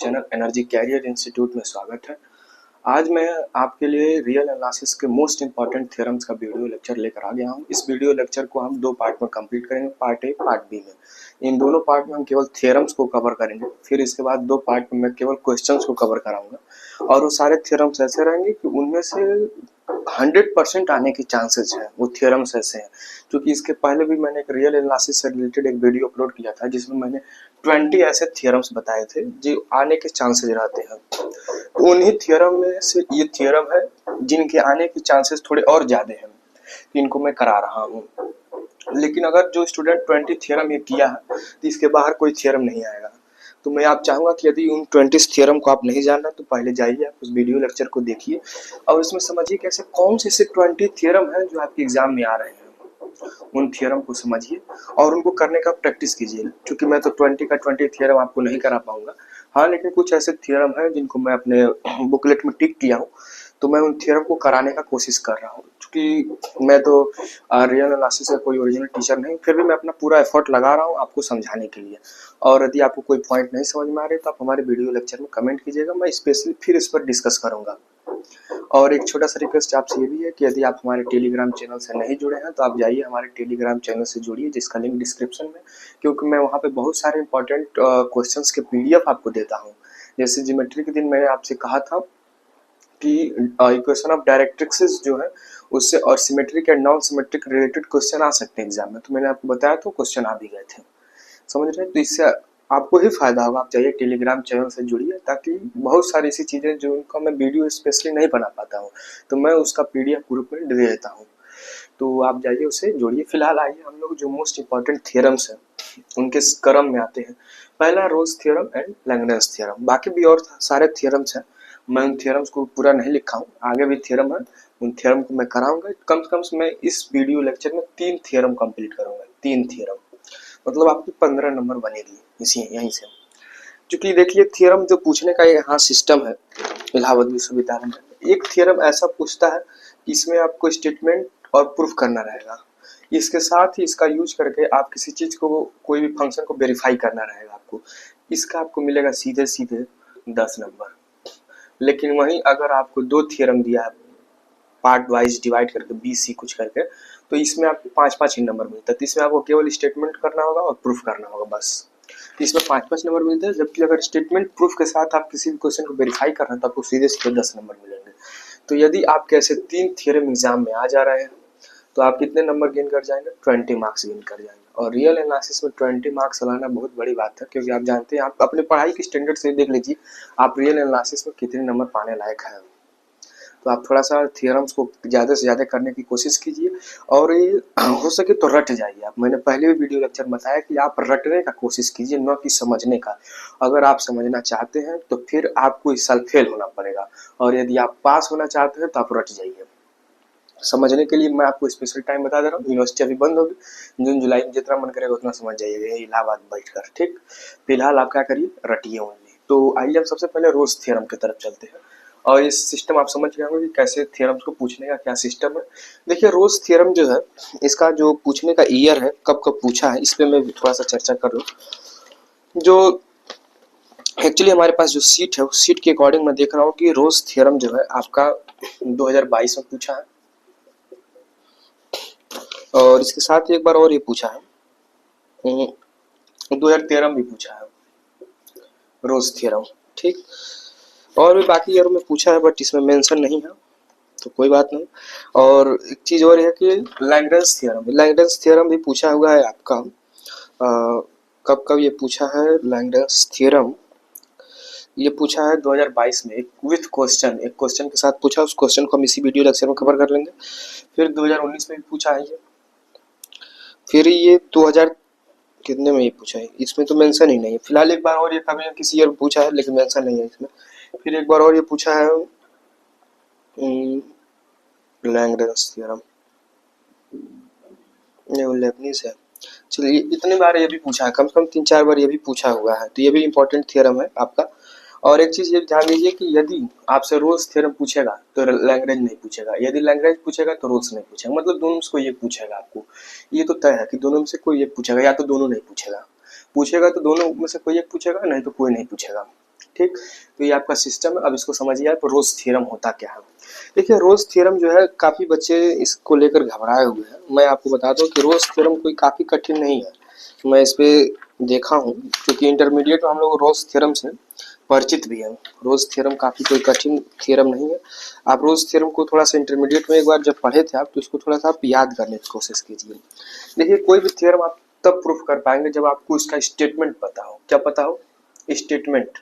Channel energy career institute में स्वागत है। आज मैं आपके लिए रियल एनालिसिस के मोस्ट इंपॉर्टेंट थ्योरम्स का वीडियो लेक्चर लेकर आ गया हूँ। इस वीडियो लेक्चर को हम दो पार्ट में कंप्लीट करेंगे, पार्ट ए पार्ट बी में। इन दोनों पार्ट में हम केवल थ्योरम्स को कवर करेंगे, फिर इसके बाद दो पार्ट में मैं केवल क्वेश्चंस को कवर कराऊंगा और वो सारे थ्योरम्स ऐसे रहेंगे कि उनमें से 100% आने की चांसेस हैं। वो थ्योरम्स ऐसे हैं क्योंकि इसके पहले भी मैंने एक रियल एनालिसिस से रिलेटेड एक वीडियो अपलोड किया था जिसमें मैंने 20 ऐसे थ्योरम्स बताए थे जो आने के चांसेस रहते हैं। तो उन्हीं थ्योरम में से ये थ्योरम है जिनके आने की चांसेस थोड़े और ज्यादा हैं, इनको मैं करा रहा हूँ। लेकिन अगर जो स्टूडेंट 20 थ्योरम ये किया है तो इसके बाहर कोई थ्योरम नहीं आएगा। तो मैं आप चाहूंगा कि यदि उन 20 थ्योरम को आप नहीं जानना तो पहले जाइए, आप उस वीडियो लेक्चर को देखिए और उसमें समझिए कैसे कौन से 20 थ्योरम है जो आपके एग्जाम में आ रहे हैं। उन थ्योरम को समझिए और उनको करने का प्रैक्टिस कीजिए, क्योंकि मैं तो 20 का 20 थ्योरम आपको नहीं करा पाऊंगा। हाँ, लेकिन कुछ ऐसे थ्योरम है जिनको मैं अपने बुकलेट में टिक किया हूँ, तो मैं उन थ्योरम को कराने का कोशिश कर रहा हूँ। क्योंकि मैं तो रियल एनालिसिस का कोई ओरिजिनल टीचर नहीं, फिर भी मैं अपना पूरा एफर्ट लगा रहा हूँ आपको समझाने के लिए। और यदि आपको कोई पॉइंट नहीं समझ में आ रहे तो आप हमारे वीडियो लेक्चर में कमेंट कीजिएगा, मैं स्पेशली फिर इस पर डिस्कस करूंगा। और एक छोटा सा रिक्वेस्ट आपसे ये भी है कि यदि आप हमारे टेलीग्राम चैनल से नहीं जुड़े हैं तो आप जाइए हमारे टेलीग्राम चैनल से जुड़िए, जिसका लिंक डिस्क्रिप्शन में, क्योंकि मैं वहाँ पे बहुत सारे इंपॉर्टेंट क्वेश्चंस के पीडीएफ आपको देता हूँ। जैसे ज्योमेट्री के दिन मैंने आपसे कहा था कि इक्वेशन ऑफ डायरेक्ट्रिक्स जो है उससे और symmetric and non symmetric related question आ सकते हैं एग्जाम में, तो मैंने आपको बताया तो क्वेश्चन आ भी गए थे, समझ रहे हैं। तो इससे आपको ही फायदा होगा, आप जाइए टेलीग्राम चैनल से जुड़िए, ताकि बहुत सारी ऐसी चीजें जो उनका मैं वीडियो स्पेशली नहीं बना पाता हूँ तो मैं उसका पीडीएफ ग्रुप में दे देता हूँ, तो आप जाइए उससे जुड़िए। फिलहाल आइए हम लोग जो मोस्ट इंपॉर्टेंट थ्योरम्स हैं उनके क्रम में आते हैं। पहला Rolle's theorem and Lagrange theorem, बाकी भी और सारे थ्योरम्स हैं, मैं उन थ्योरम्स को पूरा नहीं लिखा हूँ, आगे भी थ्योरम है, उन थ्योरम को मैं कराऊंगा। कम से कम मैं इस वीडियो लेक्चर में 3 थ्योरम कंप्लीट करूंगा, 3 थ्योरम, मतलब आपकी 15 नंबर बनेगी इसी यहीं से। क्योंकि देखिए थ्योरम जो पूछने का यहाँ सिस्टम है इलाहाबाद विश्वविद्यालय में, एक थ्योरम ऐसा पूछता है कि इसमें आपको स्टेटमेंट और प्रूफ करना रहेगा, इसके साथ ही इसका यूज करके आप किसी चीज को, कोई भी फंक्शन को वेरीफाई करना रहेगा आपको, इसका आपको मिलेगा सीधे सीधे 10 नंबर। लेकिन वहीं अगर आपको 2 थ्योरम दिया है पार्ट वाइज डिवाइड करके BC कुछ करके, तो इसमें आपको 5-5 ही नंबर मिलता है। तो इसमें आपको केवल स्टेटमेंट करना होगा और प्रूफ करना होगा बस, तो इसमें 5-5 नंबर मिलते हैं। जबकि अगर स्टेटमेंट प्रूफ के साथ आप किसी भी क्वेश्चन को वेरीफाई कर रहे हैं तो आपको सीधे सीधे 10 नंबर मिलेंगे। तो यदि आपके ऐसे 3 थ्योरम एग्जाम में आ जा रहे हैं तो आप कितने नंबर गेन कर जाएंगे? 20 मार्क्स गेन कर जाएंगे। और रियल एनालिसिस में 20 मार्क्स लाना बहुत बड़ी बात है, क्योंकि आप जानते हैं, आप अपने पढ़ाई की स्टैंडर्ड से देख लीजिए आप रियल एनालिसिस में कितने नंबर पाने लायक है। तो आप थोड़ा सा थ्योरम्स को ज़्यादा से ज़्यादा करने की कोशिश कीजिए और ये हो सके तो रट जाइए आप। मैंने पहले भी वीडियो लेक्चर बताया कि आप रटने का कोशिश कीजिए, न कि समझने का। अगर आप समझना चाहते हैं तो फिर आपको इस साल फेल होना पड़ेगा, और यदि आप पास होना चाहते हैं तो आप रट जाइए। समझने के लिए मैं आपको स्पेशल टाइम बता दे रहा हूँ, यूनिवर्सिटी अभी बंद होगी, जून जुलाई में जितना मन करेगा उतना समझ जाइएगा इलाहाबाद बैठकर, ठीक। फिलहाल आप क्या करिए, रटिए ओनली। तो आइए हम सबसे पहले रोज थ्योरम की तरफ चलते हैं और इस सिस्टम आप समझ गए होंगे कि कैसे थ्योरम्स को पूछने का क्या सिस्टम है। देखिए रोज थ्योरम जो है इसका जो पूछने का ईयर है, कब कब पूछा है, इस पे मैं थोड़ा सा चर्चा कर लूँ। जो एक्चुअली हमारे पास जो सीट है उस सीट के अकॉर्डिंग मैं देख रहा हूँ कि रोज थ्योरम जो है आपका 2022 में पूछा है, और इसके साथ एक बार और ये पूछा है 2013 भी पूछा है रोज थ्योरम, ठीक। और भी बाकी ईयर में पूछा है बट इसमें मेंशन नहीं है, तो कोई बात नहीं। और एक चीज और है कि लैग्रेंज थ्योरम भी पूछा हुआ है आपका। कब कब ये पूछा है लैग्रेंज थ्योरम? ये पूछा है 2022 में, एक विथ क्वेश्चन, एक क्वेश्चन के साथ पूछा, उस क्वेश्चन को हम इसी वीडियो लेक्चर में कवर कर लेंगे। फिर 2019 में भी पूछा है ये, फिर ये 2000 कितने में ये पूछा है, इसमें तो मेंशन ही नहीं है। फिलहाल एक बार और ये कभी किसी ईयर में पूछा है लेकिन मेंशन नहीं है इसमें। फिर एक बार और ये पूछा है लैग्रेंज थ्योरम, ये लेबनिज है। चलिए इतनी बार ये भी पूछा है, कम से कम 3-4 बार ये भी पूछा हुआ है, तो ये भी इंपॉर्टेंट थ्योरम है आपका। और एक चीज ये ध्यान दीजिए कि यदि आपसे रोज थ्योरम पूछेगा तो लैग्रेंज नहीं पूछेगा, यदि लैग्रेंज पूछेगा तो रोज नहीं पूछेगा, मतलब दोनों में से कोई एक पूछेगा आपको। ये तो तय है कि दोनों में से कोई एक पूछेगा, या तो दोनों नहीं पूछेगा। पूछेगा तो दोनों में से कोई एक पूछेगा, नहीं तो कोई नहीं पूछेगा। ठीक, तो ये आपका सिस्टम है। अब इसको समझिए आप रोज थ्योरम होता क्या है। देखिए रोज थ्योरम जो है काफ़ी बच्चे इसको लेकर घबराए हुए हैं। मैं आपको बता दूं कि रोज थ्योरम कोई काफ़ी कठिन नहीं है। मैं इस पे देखा हूँ, क्योंकि इंटरमीडिएट में हम लोग रोज थ्योरम से परिचित भी हैं। रोज थ्योरम काफ़ी कोई कठिन थ्योरम नहीं है। आप रोज थ्योरम को थोड़ा सा इंटरमीडिएट में एक बार जब पढ़े थे आप, तो इसको थोड़ा सा आप याद करने की कोशिश कीजिए। देखिए कोई भी थ्योरम आप तब प्रूफ कर पाएंगे जब आपको इसका स्टेटमेंट पता हो। क्या पता हो? स्टेटमेंट।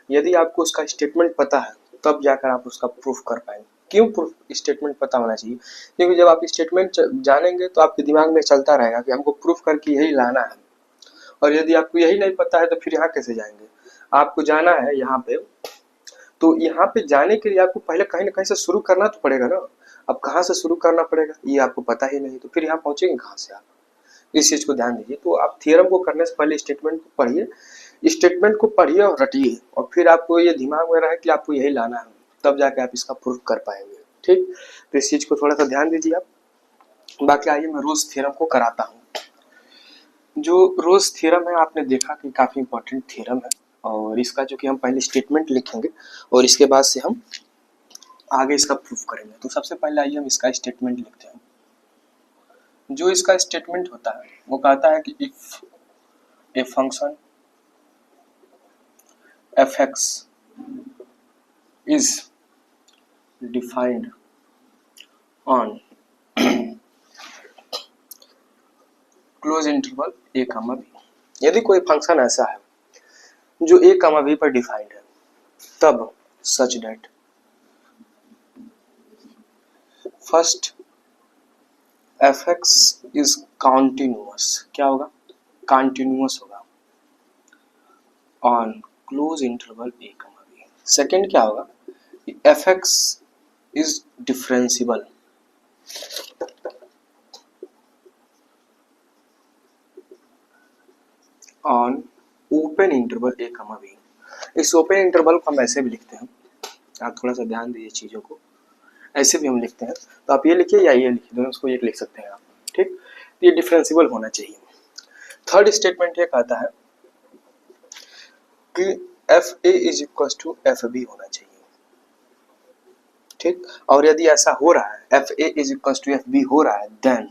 यदि आपको उसका स्टेटमेंट पता है तब जाकर आप उसका प्रूफ कर पाएंगे। क्यों प्रूफ स्टेटमेंट पता होना चाहिए? क्योंकि जब आप स्टेटमेंट जानेंगे तो आपके दिमाग में चलता रहेगा कि हमको प्रूफ करके यही लाना है। और यदि आपको यही नहीं पता है तो फिर यहाँ कैसे जाएंगे? आपको जाना है यहाँ पे, तो यहाँ पे जाने के लिए आपको पहले कहीं ना कहीं से शुरू करना तो पड़ेगा ना। अब कहाँ से शुरू करना पड़ेगा ये आपको पता ही नहीं, तो फिर यहाँ पहुंचेंगे कहाँ से आप? इस चीज को ध्यान दीजिए। तो आप थ्योरम को करने से पहले स्टेटमेंट को पढ़िए, स्टेटमेंट को पढ़िए और रटिए, और फिर आपको ये दिमाग में रहे कि आपको यही लाना है, तब जाके आप इसका प्रूफ कर पाएंगे। ठीक, तो इस चीज को थोड़ा सा ध्यान दीजिए आप। बाकी आइए मैं रोज थ्योरम को कराता हूँ। जो रोज थ्योरम है आपने देखा कि काफी इंपॉर्टेंट थ्योरम है, और इसका जो कि हम पहले स्टेटमेंट लिखेंगे और इसके बाद से हम आगे इसका प्रूफ करेंगे। तो सबसे पहले आइए हम इसका स्टेटमेंट लिखते हैं। जो इसका स्टेटमेंट होता है वो कहता है कि if a function fx is defined on close interval a comma b, यदि कोई फंक्शन ऐसा है जो a कमा b पर डिफाइंड है, तब such that first fx is continuous. क्या होगा? कॉन्टिन्यूअस होगा on closed interval a comma b। Second क्या होगा? fx is differentiable on open interval a comma b। इस ओपन इंटरवल को हम ऐसे भी लिखते हैं, आप थोड़ा सा ध्यान दीजिए चीज़ों को, ऐसे भी हम लिखते हैं। तो आप ये लिखिए या ये लिखिए, दोनों को एक लिख सकते हैं आप। ठीक, तो ये डिफरेंशिबल होना चाहिए। थर्ड स्टेटमेंट ये कहता है कि F A is equal to F B होना चाहिए। ठीक, और यदि ऐसा हो रहा है, F A is equal to F B हो रहा है, then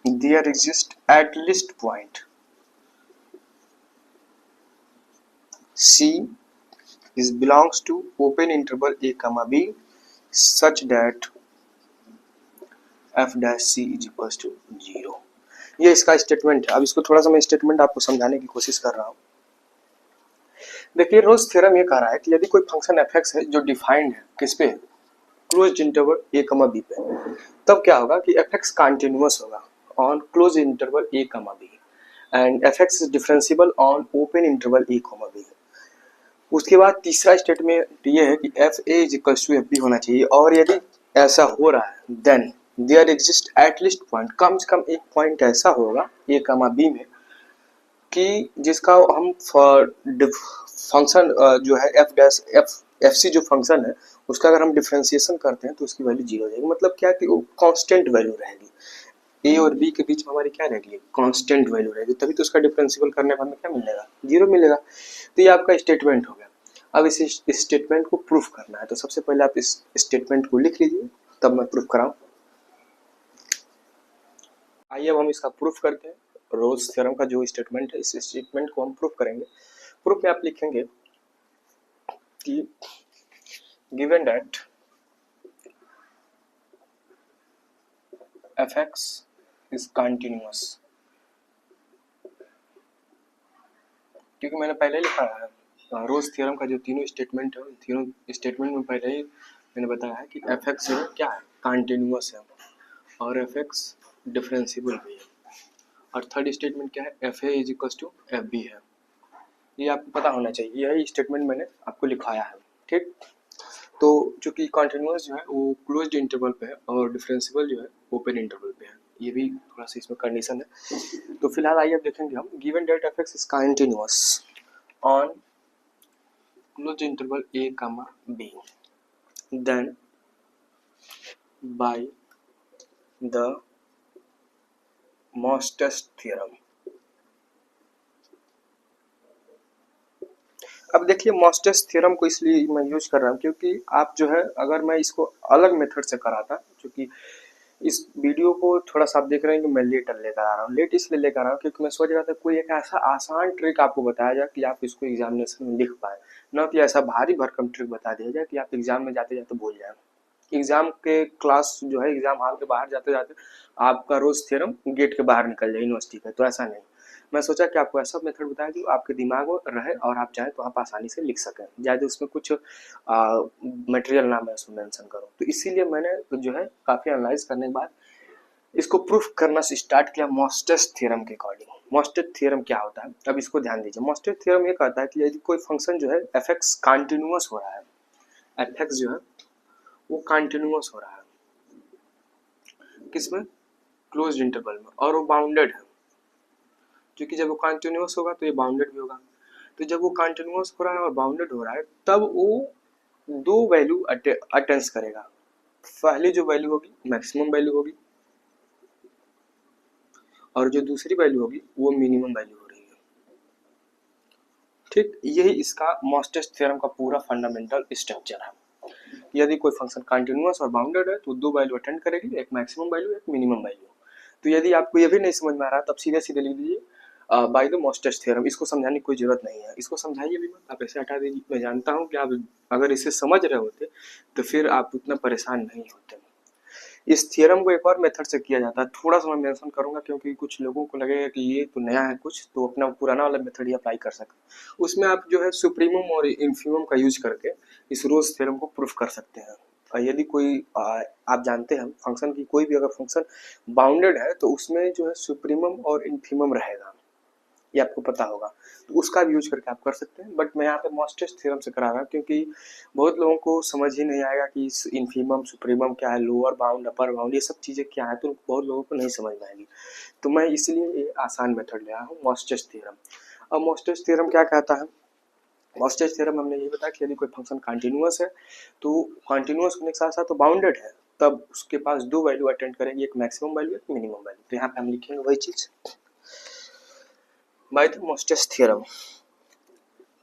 there exist at least point C is belongs to open interval a comma b such that f dash c is equals to 0। ये इसका स्टेटमेंट है। अब इसको थोड़ा सा मैं स्टेटमेंट आपको समझाने की कोशिश कर रहा हूँ। देखिए रोज थ्योरम ये कह रहा है कि यदि कोई फंक्शन fx है जो डिफाइंड है किस पे? Closed interval a comma b पे, तब क्या होगा कि fx कंटिन्यूअस होगा on closed interval a comma b and fx is differentiable on open interval a comma b। उसके बाद तीसरा स्टेटमेंट ये है कि F A is equal to F B होना चाहिए, और यदि ऐसा हो रहा है then there exist at least point, कम से कम एक पॉइंट ऐसा होगा ए कमा बी में कि जिसका हम फंक्शन जो है एफ डैश एफ सी जो फंक्शन है उसका अगर हम डिफ्रेंसिएशन करते हैं तो उसकी वैल्यू जीरो हो जाएगी। मतलब क्या कि वो कांस्टेंट वैल्यू रहेगी। ए और बी के बीच में हमारी क्या रहेगी? कांस्टेंट वैल्यू रहेगी, तभी तो उसका डिफरेंशियल करने पर हमें क्या मिलेगा? जीरो मिलेगा। तो ये आपका स्टेटमेंट हो गया। अब इस स्टेटमेंट को प्रूफ करना है, तो सबसे पहले आप इस स्टेटमेंट को लिख लीजिए, तब मैं प्रूफ कराऊं। आइए अब हम इसका प्रूफ करते हैं। रोज थ्योरम का जो स्टेटमेंट है, इस स्टेटमेंट को हम प्रूफ करेंगे। प्रूफ में आप लिखेंगे कि given that fx is continuous, क्योंकि मैंने पहले लिखा है रोज थ्योरम का जो तीनों स्टेटमेंट है, तीनों स्टेटमेंट में पहले ही मैंने बताया है कि fx जो है क्या है? कंटिन्यूअस है, और fx डिफरेंशिबल भी है, और थर्ड स्टेटमेंट क्या है? F A is equal to F B है। ये आपको पता होना चाहिए, यही स्टेटमेंट मैंने आपको लिखाया है। ठीक, तो चूंकि कॉन्टिन्यूअस जो है वो क्लोज्ड इंटरवल पे है और डिफरेंशिबल जो है ओपन इंटरवल पे है, ये भी थोड़ा सा इसमें कंडीशन है। तो फिलहाल आइए अब देखेंगे हम given that f x is continuous on closed interval A comma b, then by the मोस्टेस्ट थ्योरम अब देखिए मोस्टेस थ्योरम को इसलिए मैं यूज कर रहा हूँ क्योंकि आप जो है, अगर मैं इसको अलग मेथड से कराता, क्योंकि इस वीडियो को थोड़ा सा आप देख रहे हैं कि मैं लेट लेकर आ रहा हूँ। लेट इसलिए लेकर आ रहा हूँ क्योंकि मैं सोच रहा था कोई एक ऐसा आसान ट्रिक आपको बताया जाए कि आप इसको एग्जामिनेशन में लिख पाए, ना कि ऐसा भारी भरकम ट्रिक बता दिया जाए कि आप एग्जाम में जाते जाते भूल जाए। एग्जाम के क्लास जो है, एग्जाम हॉल के बाहर जाते जाते आपका रोज थ्योरम गेट के बाहर निकल जाए यूनिवर्सिटी का, तो ऐसा नहीं। मैं सोचा कि आपको ऐसा मेथड बताया जो आपके दिमाग में रहे और आप चाहें तो आप आसानी से लिख सकें, ज़्यादा उसमें कुछ मटेरियल ना मैं उसमें मेंशन करूँ। तो इसीलिए मैंने जो है काफ़ी एनालाइज करने के बाद इसको प्रूफ करना स्टार्ट किया मोस्टेस थ्योरम के अकॉर्डिंग। मोस्टेस थ्योरम क्या होता है, अब इसको ध्यान दीजिए। मोस्टेस थ्योरम ये कहता है कि यदि कोई फंक्शन जो है एफ एक्स कॉन्टिन्यूअस हो रहा है, एफ एक्स जो है वो कॉन्टिन्यूअस हो रहा है किसमें, क्लोज्ड इंटरवल में, और वो बाउंडेड है, क्योंकि जब वो कॉन्टिन्यूअस होगा तो ये बाउंडेड भी होगा। तो जब वो कॉन्टिन्यूअस हो रहा है और बाउंडेड हो रहा है तब वो दो वैल्यू अटेंस करेगा। पहली जो वैल्यू होगी मैक्सिमम वैल्यू होगी, और जो दूसरी वैल्यू होगी वो मिनिमम वैल्यू हो रही है। ठीक, यही इसका मोस्टेस थ्योरम का पूरा फंडामेंटल स्ट्रक्चर है। यदि कोई फंक्शन कंटिन्यूअस और बाउंडेड है तो दो वैल्यू अटेंड करेगी, एक मैक्सिमम वैल्यू एक मिनिमम वैल्यू। तो यदि आपको ये भी नहीं समझ में आ रहा तब सीधे सीधे लिख लीजिए बाय द मोस्टेस थ्योरम। इसको समझाने की कोई जरूरत नहीं है, इसको समझाइए भी मत, आप ऐसे हटा दीजिए। मैं जानता हूँ कि आप अगर इसे समझ रहे होते तो फिर आप उतना परेशान नहीं होते। इस थ्योरम को एक और मेथड से किया जाता है, थोड़ा सा मैं मेंशन करूंगा क्योंकि कुछ लोगों को लगेगा कि ये तो नया है कुछ, तो अपना पुराना वाला मेथड ही अप्लाई कर सकते। उसमें आप जो है सुप्रीमम और इन्फीमम का यूज करके इस रोज थ्योरम को प्रूफ कर सकते हैं। और यदि कोई आप जानते हैं फंक्शन की कोई भी अगर फंक्शन बाउंडेड है तो उसमें जो है सुप्रीमम और इन्फीमम रहेगा, ये आपको पता होगा, तो उसका भी यूज करके आप कर सकते हैं। बट मैं यहाँ पे मोस्टेस थ्योरम से करा रहा हूँ क्योंकि बहुत लोगों को समझ ही नहीं आएगा कि इन्फीमम सुप्रीमम क्या है, लोअर बाउंड अपर बाउंड ये सब चीज़ें क्या है, तो बहुत लोगों को नहीं समझ में आएगी। तो मैं इसलिए ये आसान मेथड ले आया हूँ मोस्टेस थ्योरम। अब मोस्टेस थ्योरम क्या कहता है, मोस्टेस थ्योरम हमने ये बताया कि यदि कोई फंक्शन कंटिन्यूअस है तो कंटिन्यूअस होने के साथ साथ तो बाउंडेड है, तब उसके पास दो वैल्यू अटेंड करेंगे, एक मैक्सिमम वैल्यू एक मिनिमम वैल्यू। तो यहाँ पे हम लिखेंगे वही चीज़ by the Mostes theorem,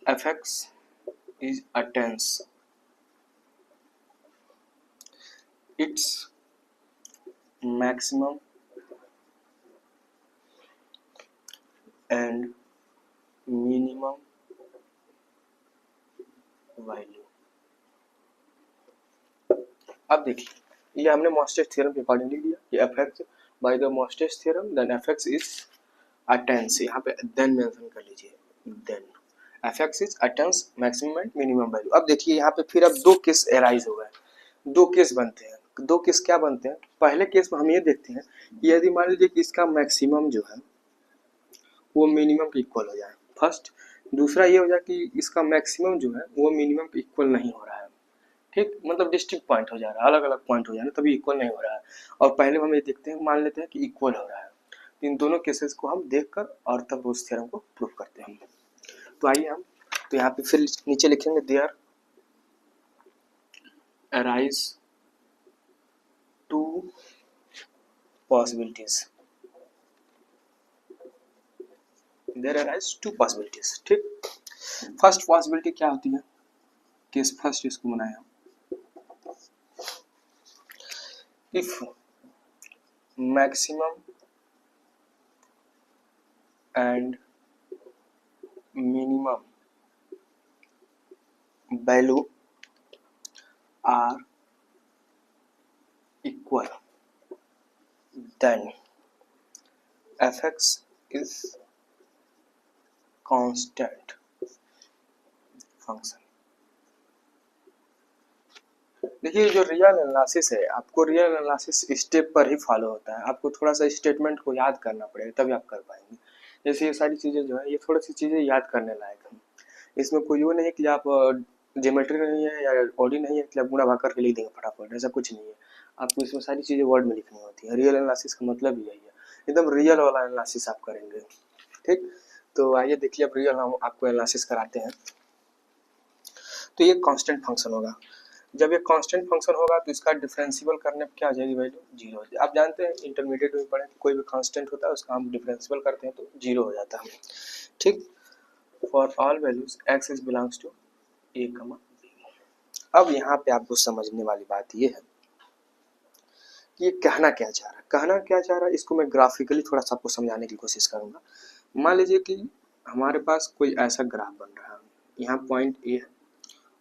fx is a tens, its maximum and minimum value। अब देखिए ये हमने मोस्टेस थ्योरम के अकॉर्डिंग लिख दिया कि fx by the मोस्टेस theorem then fx is a tens, यहाँ पे then मेंशन कर लीजिए, then fx is a tens maximum and minimum value। अब देखिए यहाँ पे फिर अब दो केस एराइज हो गए, दो केस बनते हैं। दो केस क्या बनते हैं, पहले केस में हम ये देखते हैं कि यदि मान लीजिए कि इसका मैक्सिमम जो है वो मिनिमम के इक्वल हो जाए फर्स्ट, दूसरा ये हो जाए कि इसका मैक्सिमम जो है वो मिनिमम के इक्वल नहीं हो रहा है। ठीक, मतलब डिस्टिंक्ट पॉइंट हो जा रहा है, अलग अलग पॉइंट हो जा रहा है, तभी इक्वल नहीं हो रहा है। और पहले हम ये देखते हैं, मान लेते हैं कि इक्वल हो रहा है। इन दोनों केसेस को हम देखकर और तब उस थ्योरम को प्रूव करते हैं। तो आइए हम तो यहाँ पे फिर नीचे लिखेंगे there arise two possibilities, there arise two possibilities। ठीक, फर्स्ट पॉसिबिलिटी क्या होती है, केस फर्स्ट इसको बनाया, if maximum and minimum value are equal then fx is constant function। देखिए जो रियल एनालिसिस है, आपको रियल एनालिसिस स्टेप पर ही फॉलो होता है, आपको थोड़ा सा स्टेटमेंट को याद करना पड़ेगा तभी आप कर पाएंगे। जैसे ये सारी चीज़ें जो है ये थोड़ी सी चीज़ें याद करने लायक हैं, इसमें कोई वो नहीं है कि आप ज्योमेट्री नहीं है या ऑडी नहीं है कि आप गुणा भाग करके लिख देंगे फटाफट, ऐसा कुछ नहीं है। आपको इसमें सारी चीज़ें वर्ड में लिखनी होती है, रियल एनालिसिस का मतलब ही यही है, एकदम रियल वाला एनालिसिस आप करेंगे। ठीक, तो आइए देखिए अब रियल हम आपको एनालिसिस कराते हैं। तो ये कांस्टेंट फंक्शन होगा, जब ये कांस्टेंट फंक्शन होगा तो इसका डिफरेंशियल करने पर क्या हो जाएगी, वैल्यू जीरो हो जाएगी। आप जानते हैं इंटरमीडिएट में पढ़े कोई भी कांस्टेंट होता है उसका हम डिफरेंशियल करते हैं तो जीरो हो जाता है। ठीक, for all values x is belongs to a comma b. अब यहाँ पे आपको समझने वाली बात ये है कि ये कहना क्या चाह रहा है। कहना क्या चाह रहा है इसको मैं ग्राफिकली थोड़ा सा आपको समझाने की कोशिश करूंगा। मान लीजिए कि हमारे पास कोई ऐसा ग्राफ बन रहा है, यहाँ पॉइंट ए है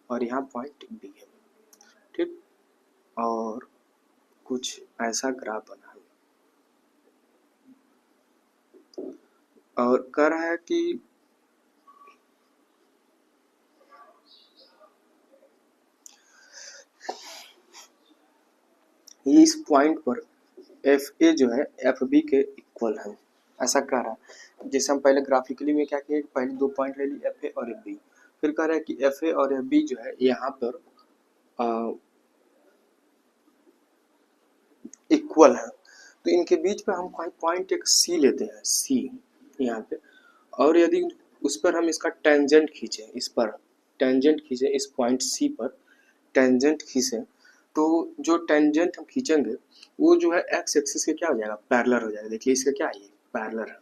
और यहाँ पॉइंट बी है, ठीक, और कुछ ऐसा ग्राफ बना है और कह रहा है कि ये इस पॉइंट पर एफ ए जो है एफ बी के इक्वल है, ऐसा कह रहा है। जैसे हम पहले ग्राफिकली में क्या किए, पहले दो पॉइंट ले ली एफ ए और एफ बी, फिर कह रहा है कि एफ ए और एफ बी जो है यहाँ पर इक्वल है। तो इनके बीच में हम कोई पॉइंट एक सी लेते हैं, सी यहाँ पे, और यदि उस पर हम इसका टेंजेंट खींचे, इस पर टेंजेंट खींचे, इस पॉइंट सी पर टेंजेंट खींचे, तो जो टेंजेंट हम खींचेंगे वो जो है एक्स एक्सिस के क्या हो जाएगा, पैरेलल हो जाएगा। देखिए इसका क्या है, ये पैरेलल है।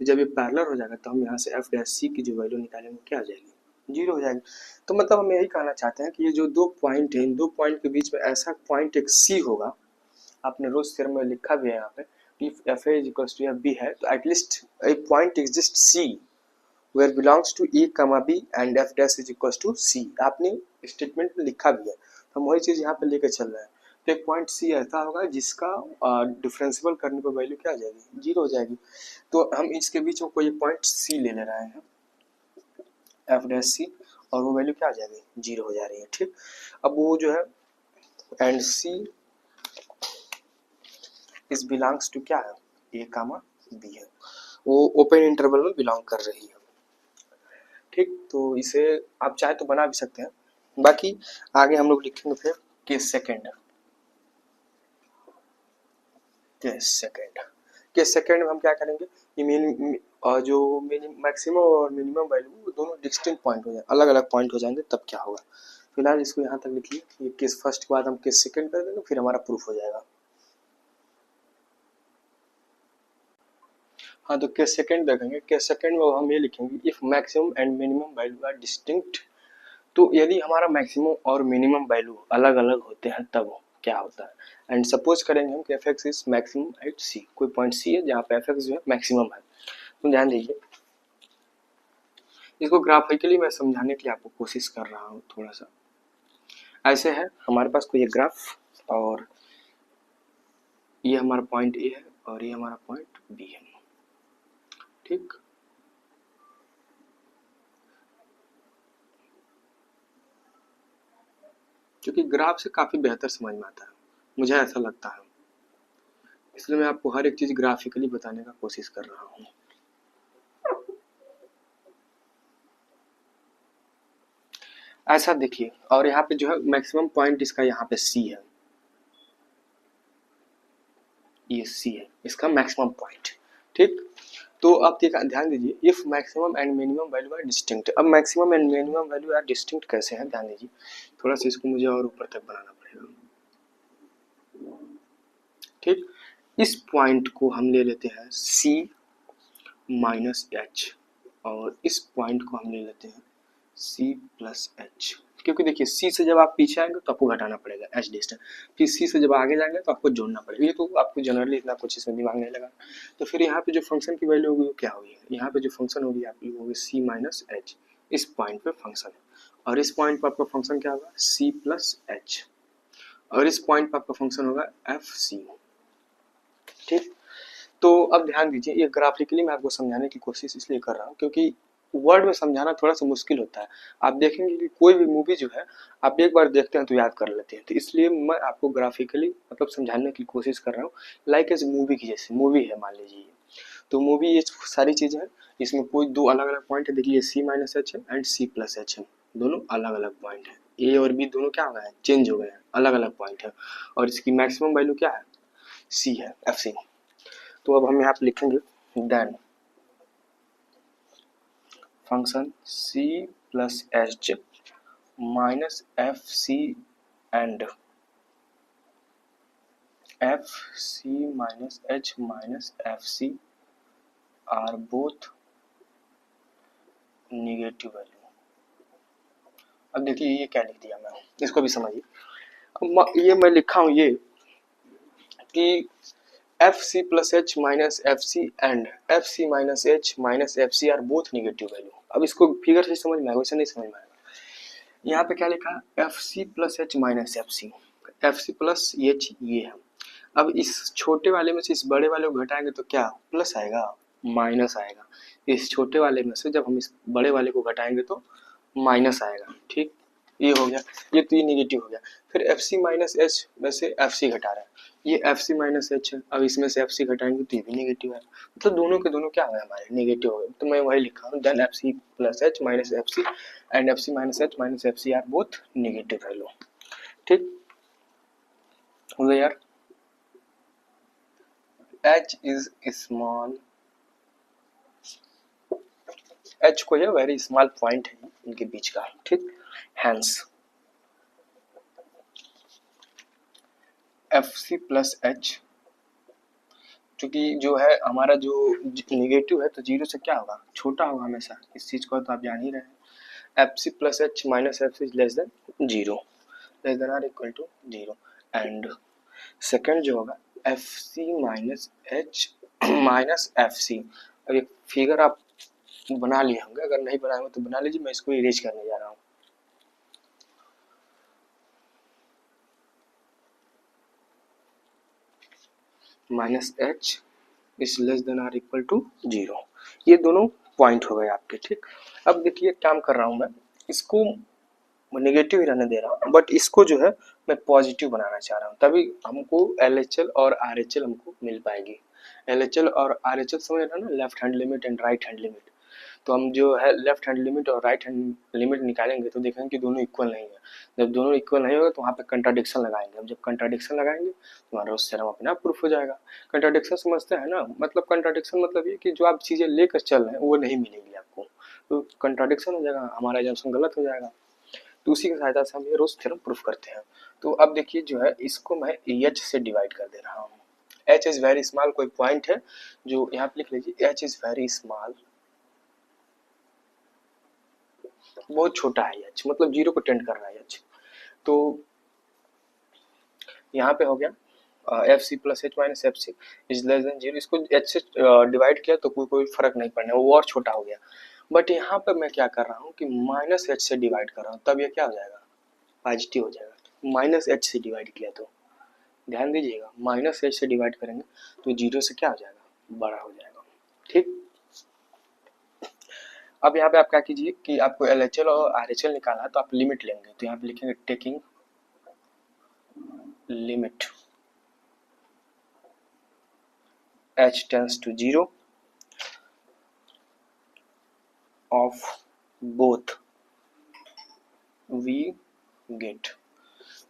तो जब ये पैरेलल हो जाएगा तो हम यहाँ से एफ डैश सी की जो वैल्यू निकालेंगे क्या हो जाएगी, जीरो हो जाएगी। तो मतलब हम यही कहना चाहते हैं कि ये जो दो पॉइंट है, इन दो पॉइंट के बीच में ऐसा पॉइंट एक सी होगा, आपने रोज थ्योरम में लिखा भी है यहाँ पे, if f A is equals to F B है तो at least a point exist c where belongs to a comma b and f dash is equals to c. आपने स्टेटमेंट में लिखा भी है, तो हम वही चीज यहाँ पे लेके चल रहे हैं। तो एक पॉइंट सी ऐसा होगा जिसका डिफरेंशियल करने पर वैल्यू क्या आ जाएगी, जीरो हो जाएगी। तो हम इसके बीच में कोई एक पॉइंट सी ले रहे हैं, एफ डैश सी, और वो वैल्यू क्या आ जाएगी, जीरो हो जा रही है, ठीक। अब वो जो है एंड सी इस बिलोंग्स टू क्या है, ए कामा बी है, वो ओपन इंटरवल में बिलोंग कर रही है, ठीक। तो इसे आप चाहे तो बना भी सकते हैं, बाकी आगे हम लोग लिखेंगे फिर केस सेकंड। केस सेकंड में हम क्या करेंगे, ये और जो मैक्सिमम और मिनिमम वैल्यू दोनों डिस्टिंक्ट पॉइंट हो जाए, अलग अलग पॉइंट हो जाएंगे, तब क्या होगा। फिलहाल इसको यहाँ तक लिखिए, ये केस फर्स्ट के बाद हम केस सेकंड कर देंगे, फिर हमारा प्रूफ हो जाएगा। हाँ, तो केस सेकंड देखेंगे। केस सेकंड में हम ये लिखेंगे, if maximum and minimum value are distinct. तो यदि हमारा मैक्सिमम और मिनिमम वैल्यू अलग अलग होते हैं तब क्या होता है। एंड सपोज करेंगे हम कि f x is maximum at c, कोई पॉइंट सी है जहाँ पे एफ एक्स जो है मैक्सिमम है। तो ध्यान दीजिए, इसको ग्राफिकली मैं समझाने के लिए आपको कोशिश कर रहा हूँ थोड़ा सा। ऐसे है, हमारे पास कोई एक ग्राफ और ये हमारा पॉइंट ए है और ये हमारा पॉइंट बी है, ठीक। क्योंकि ग्राफ से काफी बेहतर समझ में आता है, मुझे ऐसा लगता है, इसलिए मैं आपको हर एक चीज ग्राफिकली बताने का कोशिश कर रहा हूँ। ऐसा देखिए, और यहाँ पे जो है मैक्सिमम पॉइंट इसका यहाँ पे सी है, ये सी है इसका मैक्सिमम पॉइंट, ठीक। तो अब ध्यान दीजिए, if maximum and minimum value are distinct. अब maximum and minimum value are distinct कैसे है, ध्यान दीजिए, थोड़ा सा इसको मुझे और ऊपर तक बनाना पड़ेगा, ठीक। इस पॉइंट को हम ले लेते हैं सी माइनस एच, और इस पॉइंट को हम ले लेते हैं सी प्लस एच। क्योंकि देखिए सी से जब आप पीछे आएंगे तो आपको घटाना पड़ेगा एच डिस्टेंस, फिर सी से जब आगे जाएंगे तो आपको जोड़ना पड़ेगा। ये तो आपको जनरली इतना कुछ इसमें दिमाग नहीं लगा। तो फिर यहाँ पे जो फंक्शन की वैल्यू होगी वो क्या होगी, यहाँ पे जो फंक्शन होगी आपकी होगी सी माइनस एच, इस पॉइंट पे फंक्शन है, और इस पॉइंट पर आपका फंक्शन क्या होगा, सी प्लस एच, और इस पॉइंट पर आपका फंक्शन होगा एफ सी, ठीक। तो अब ध्यान दीजिए, ये ग्राफिकली मैं आपको समझाने की कोशिश इसलिए कर रहा हूँ क्योंकि वर्ड में समझाना थोड़ा सा मुश्किल होता है। आप देखेंगे कि कोई भी मूवी जो है आप एक बार देखते हैं तो याद कर लेते हैं, तो इसलिए मैं आपको ग्राफिकली मतलब समझाने की कोशिश कर रहा हूँ, लाइक एज मूवी की, जैसे मूवी है मान लीजिए, तो मूवी ये सारी चीज़ें हैं, इसमें कोई दो अलग अलग पॉइंट है, देखिए सी माइनस एच है एंड सी प्लस एच है, दोनों अलग अलग पॉइंट है, ए और बी दोनों क्या हो गए हैं, चेंज हो गए हैं, अलग अलग पॉइंट है, और इसकी मैक्सिमम वैल्यू क्या है, सी है, एफ सी। तो अब हम यहाँ पे लिखेंगे then function C plus H minus F C and F C minus H minus F C are both negative value. अब देखिए ये क्या लिख दिया मैं, इसको भी समझिए। अब ये मैं लिखा हूँ ये कि F C plus H minus F C and F C minus H minus F C are both negative value. अब इसको फिगर से समझ में आएगा, वैसे नहीं समझ में आएगा। यहाँ पे क्या लिखा, F C plus H minus F C, F C plus H ये है। अब इस छोटे वाले में से इस बड़े वाले को घटाएंगे तो क्या प्लस आएगा, माइनस आएगा। इस छोटे वाले में से जब हम इस बड़े वाले को घटाएंगे तो माइनस आएगा। ठीक, ये हो गया, ये तो ये निगेटिव हो गया। फिर एफ सी माइनस एच में से एफ सी घटा रहा है, ये एफ सी माइनस एच है। अब इसमें से एफ सी घटाएंगे तो ये भी निगेटिव है, मतलब दोनों के दोनों क्या है हमारे निगेटिव हो गए। तो मैं वही लिखा हूँ, then F C plus H minus F C and F C minus H minus F C are both negative value. ठीक हो गया यार। h is small, h को ये वेरी स्मॉल पॉइंट है इनके बीच का। ठीक, hence F C plus H, क्योंकि जो है हमारा जो निगेटिव है तो जीरो से क्या होगा, छोटा होगा हमेशा, इस चीज को तो आप जान ही रहे हैं। F C plus H minus F C is less than zero, less than or equal to zero. And second जो होगा एफ सी minus H minus F C. अब एक फिगर आप बना लिए होंगे, अगर नहीं बनाए तो बना लीजिए, मैं इसको इरेज करने जा रहा हूँ। Minus H is less than or equal to zero, ये दोनों पॉइंट हो गए आपके। ठीक, अब देखिए काम कर रहा हूँ मैं, इसको नेगेटिव ही रहने दे रहा हूँ, बट इसको जो है मैं पॉजिटिव बनाना चाह रहा हूँ, तभी हमको एल एच एल और आर एच एल हमको मिल पाएगी। एल एच एल और आर एच एल समझ रहे ना, left hand limit and right hand limit. तो हम जो है लेफ्ट हैंड लिमिट और राइट हैंड लिमिट निकालेंगे तो देखेंगे कि दोनों इक्वल नहीं है। जब दोनों इक्वल नहीं होगा तो वहाँ पे कंट्राडिक्शन लगाएंगे। अब जब कंट्राडिक्शन लगाएंगे तो हमारा रोल्स थ्योरम अपने आप प्रूफ हो जाएगा। कंट्राडिक्शन समझते हैं ना, मतलब कंट्राडिक्शन मतलब ये कि जो आप चीज़ें लेकर चल रहे हैं वो नहीं मिलेगी आपको, तो कंट्राडिक्शन हो जाएगा, हमारा एजम्पशन गलत हो जाएगा। तो उसी की सहायता से हम ये रोल्स थ्योरम प्रूफ करते हैं। तो अब देखिए जो है इसको मैं एच से डिवाइड कर दे रहा हूँ। एच इज वेरी स्मॉल, कोई पॉइंट है जो यहाँ पे लिख लीजिए, एच इज वेरी स्मॉल, बहुत छोटा है एच, मतलब जीरो को टेंड कर रहा है एच। तो यहाँ पे हो गया F C plus H minus F C is less than zero. इसको एच से डिवाइड किया तो कोई फर्क नहीं पड़ना, वो और छोटा हो गया। बट यहाँ पे मैं क्या कर रहा हूँ कि माइनस एच से डिवाइड कर रहा हूँ, तब ये क्या हो जाएगा, पॉजिटिव हो जाएगा। माइनस एच से डिवाइड किया तो ध्यान दीजिएगा, माइनस एच से डिवाइड करेंगे तो जीरो से क्या हो जाएगा, बड़ा हो जाएगा। ठीक, अब यहाँ पे आप क्या कीजिए कि आपको एल एच एल और आर एच एल निकालना है तो आप लिमिट लेंगे, तो यहाँ पे लिखेंगे taking limit h tends to 0 of both we get।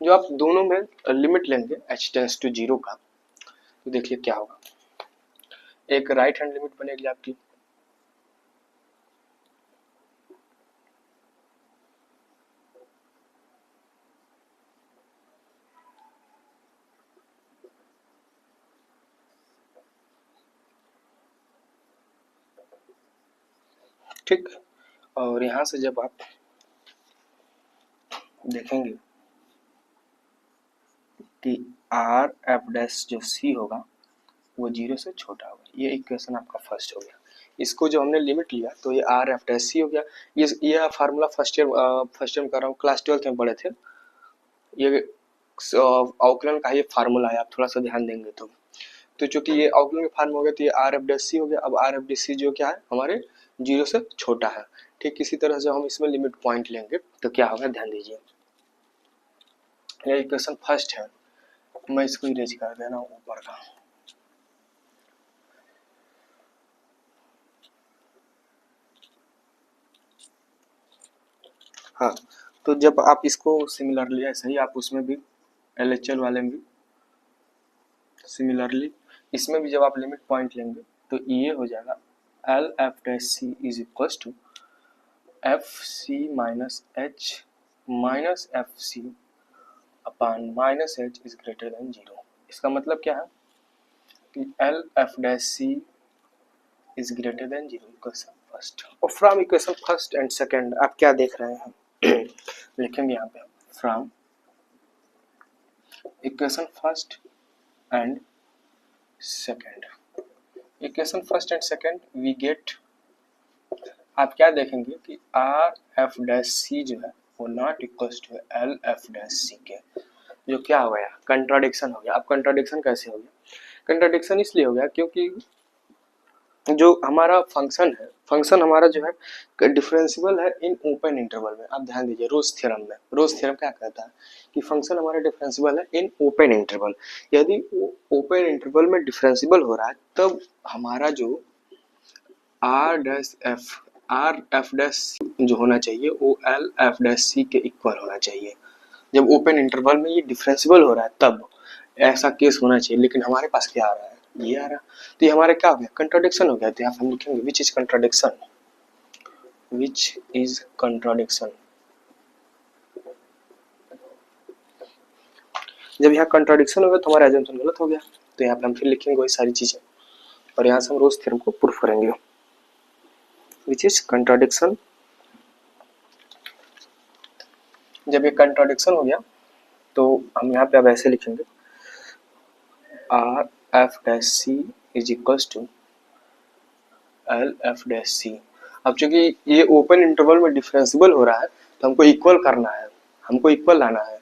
जो आप दोनों में लिमिट लेंगे h टेंस टू 0 का, तो देखिए क्या होगा, एक राइट हैंड लिमिट बनेगी आपकी, ठीक। और यहां से जब आप देखेंगे कि आर एफ डैश जो सी होगा वो जीरो से छोटा होगा, ये इक्वेशन आपका फर्स्ट हो गया। इसको जो हमने लिमिट लिया तो ये आर एफ डैश सी हो गया। ये फार्मूला फर्स्ट ईयर कर रहा हूँ, क्लास 12th में पढ़े थे ये, ऑकलन का ये फार्मूला है, आप थोड़ा सा ध्यान देंगे तो चूंकि ये ऑकलन का फार्म हो गया तो ये आर एफ डैश सी हो गया। अब आर एफ डैश सी जो क्या है हमारे जीरो से छोटा है। ठीक इसी तरह से हम इसमें लिमिट पॉइंट लेंगे तो क्या होगा, ध्यान दीजिए, ये इक्वेशन फर्स्ट है, मैं इसको इरेज कर दे रहा हूँ ऊपर का। हाँ, तो जब आप इसको सिमिलरली ऐसे ही आप उसमें भी एल एच एल वाले में भी सिमिलरली इसमें भी जब आप लिमिट पॉइंट लेंगे तो ये हो जाएगा l F dash C is equal to f C minus H minus F c upon minus H is greater than zero. इसका मतलब क्या है कि l F dash C is greater than zero, first. और from equation first and second आप क्या देख रहे हैं लिखेंगे यहाँ पे from equation first and second. Equation first and second we get, आप क्या देखेंगे कि आर एफ डैश सी जो है वो not equal to l F dash c के, जो क्या हो गया कंट्राडिक्शन हो गया। अब कंट्राडिक्शन कैसे हो गया? कंट्राडिक्शन इसलिए हो गया क्योंकि जो हमारा फंक्शन है, फंक्शन हमारा जो है डिफरेंशियल है इन ओपन इंटरवल में। आप ध्यान दीजिए रोज थ्योरम में, रोज थ्योरम क्या कहता है कि फंक्शन हमारा डिफरेंशियल है इन ओपन इंटरवल। यदि ओपन इंटरवल में डिफरेंशियल हो रहा है तब हमारा जो आर एफ डैश जो होना चाहिए वो एल एफ डैश सी के इक्वल होना चाहिए। जब ओपन इंटरवल में ये डिफरेंशियल हो रहा है तब ऐसा केस होना चाहिए, लेकिन हमारे पास क्या आ रहा है, ये आ रहा। तो ये हमारे क्या हो गया कंट्राडिक्शन हो गया। तो यहाँ हम लिखेंगे which is contradiction, which is contradiction. जब यहाँ कंट्राडिक्शन हो गया तो हमारा एजम्पशन गलत हो गया। तो यहाँ पे हम फिर लिखेंगे वही सारी चीजें और यहाँ से हम रोज थ्योरम को प्रूफ करेंगे। विच इज कंट्राडिक्शन, जब ये कंट्राडिक्शन हो गया तो हम यहाँ पे अब ऐसे लिखेंगे r F dash C is equals to l F dash c. अब चूंकि ये ओपन इंटरवल में डिफरेंशियल हो रहा है तो हमको इक्वल करना है, हमको इक्वल लाना है,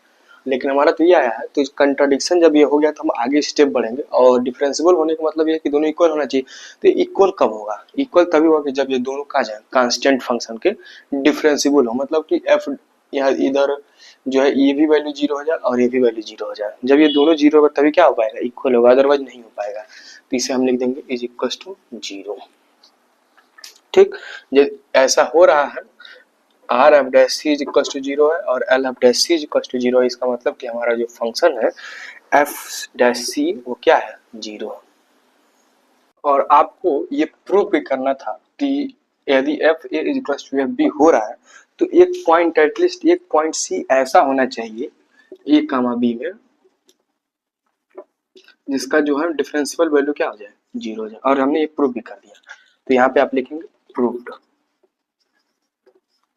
लेकिन हमारा तो ये आया है। तो कंट्राडिक्शन जब ये हो गया तो हम आगे स्टेप बढ़ेंगे और डिफरेंशियल होने का मतलब ये है कि दोनों इक्वल होना चाहिए। तो इक्वल कब होगा? इक्वल तभी होगा कि जब ये दोनों का जाए कांस्टेंट फंक्शन के डिफरेंशियल हो, मतलब कि एफ यहाँ इधर जो है ये भी वैल्यू 0 हो जाए और ये भी वैल्यू 0 हो जाए। जब ये दोनों 0 होगा तभी क्या हो पाएगा, इक्वल होगा, अदरवाइज नहीं हो पाएगा। तो इसे हम लिख देंगे इज इक्वल टू 0। ठीक, जब ऐसा हो रहा है R F dash C is equal to 0 है और L F dash C is equal to 0 है, इसका मतलब कि हमारा जो फंक्शन है एफ डैश सी वो क्या है 0। और आपको ये प्रूव भी करना था कि यदि F A is equal to F B हो रहा है तो एक पॉइंट एटलीस्ट एक पॉइंट सी ऐसा होना चाहिए ए कामा बी में जिसका जो है डिफरेंशियल वैल्यू क्या हो जाए 0 हो जाए, और हमने ये प्रूव भी कर दिया। तो यहाँ पे आप लिखेंगे प्रूव्ड।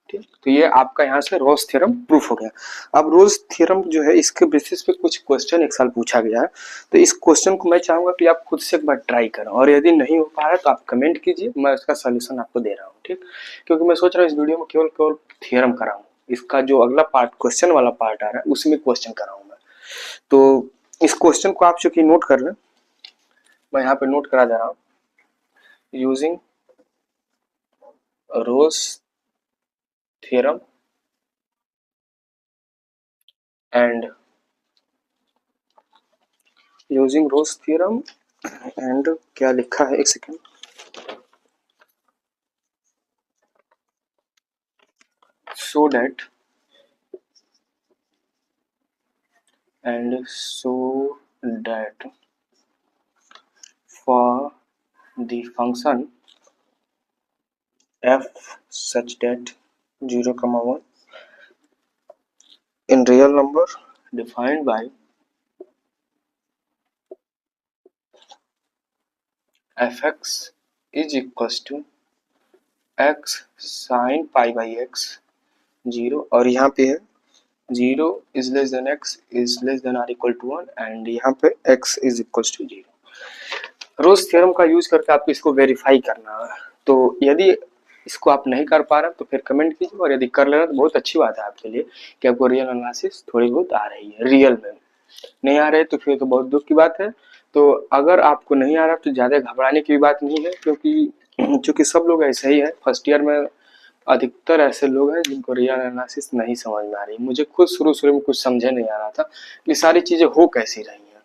ठीक, तो ये आपका यहाँ से रोज थ्योरम प्रूफ हो गया। अब रोज थ्योरम जो है इसके बेसिस पे कुछ क्वेश्चन एक साल पूछा गया है, तो इस क्वेश्चन को मैं चाहूंगा कि आप खुद से एक बार ट्राई करें और यदि नहीं हो पा रहा है तो आप कमेंट कीजिए, मैं इसका सोल्यूशन आपको दे रहा हूँ। ठीक, क्योंकि मैं सोच रहा हूँ इस वीडियो में केवल केवल थ्योरम कराऊँ, इसका जो अगला पार्ट क्वेश्चन वाला पार्ट आ रहा है उसमें क्वेश्चन कराऊँ मैं। तो इस क्वेश्चन को आप चूंकि नोट कर लें, मैं यहाँ पे नोट करा जा रहा हूँ using Rolle's theorem and using Roche theorem and क्या लिखा है एक second, so that for the function f such that 0, 1 in real number defined by fx is equals to x sin pi by x 0, और यहाँ पे है 0 is less than x is less than or equal to 1 and यहाँ पे x is equals to 0। Rolle's theorem का use करके आपको इसको वेरीफाई करना है। तो यदि इसको आप नहीं कर पा रहे तो फिर कमेंट कीजिए, और यदि कर ले रहे तो बहुत अच्छी बात है आपके लिए कि आपको रियल एनालिसिस थोड़ी बहुत आ रही है। रियल में नहीं आ रहे तो फिर तो बहुत दुख की बात है। तो अगर आपको नहीं आ रहा तो ज़्यादा घबराने की बात नहीं है, क्योंकि चूंकि सब लोग ऐसे ही है। फर्स्ट ईयर में अधिकतर ऐसे लोग हैं जिनको रियल एनालिसिस नहीं समझ में आ रही। मुझे खुद शुरू में कुछ समझे नहीं आ रहा था कि सारी चीज़ें हो कैसी रही हैं,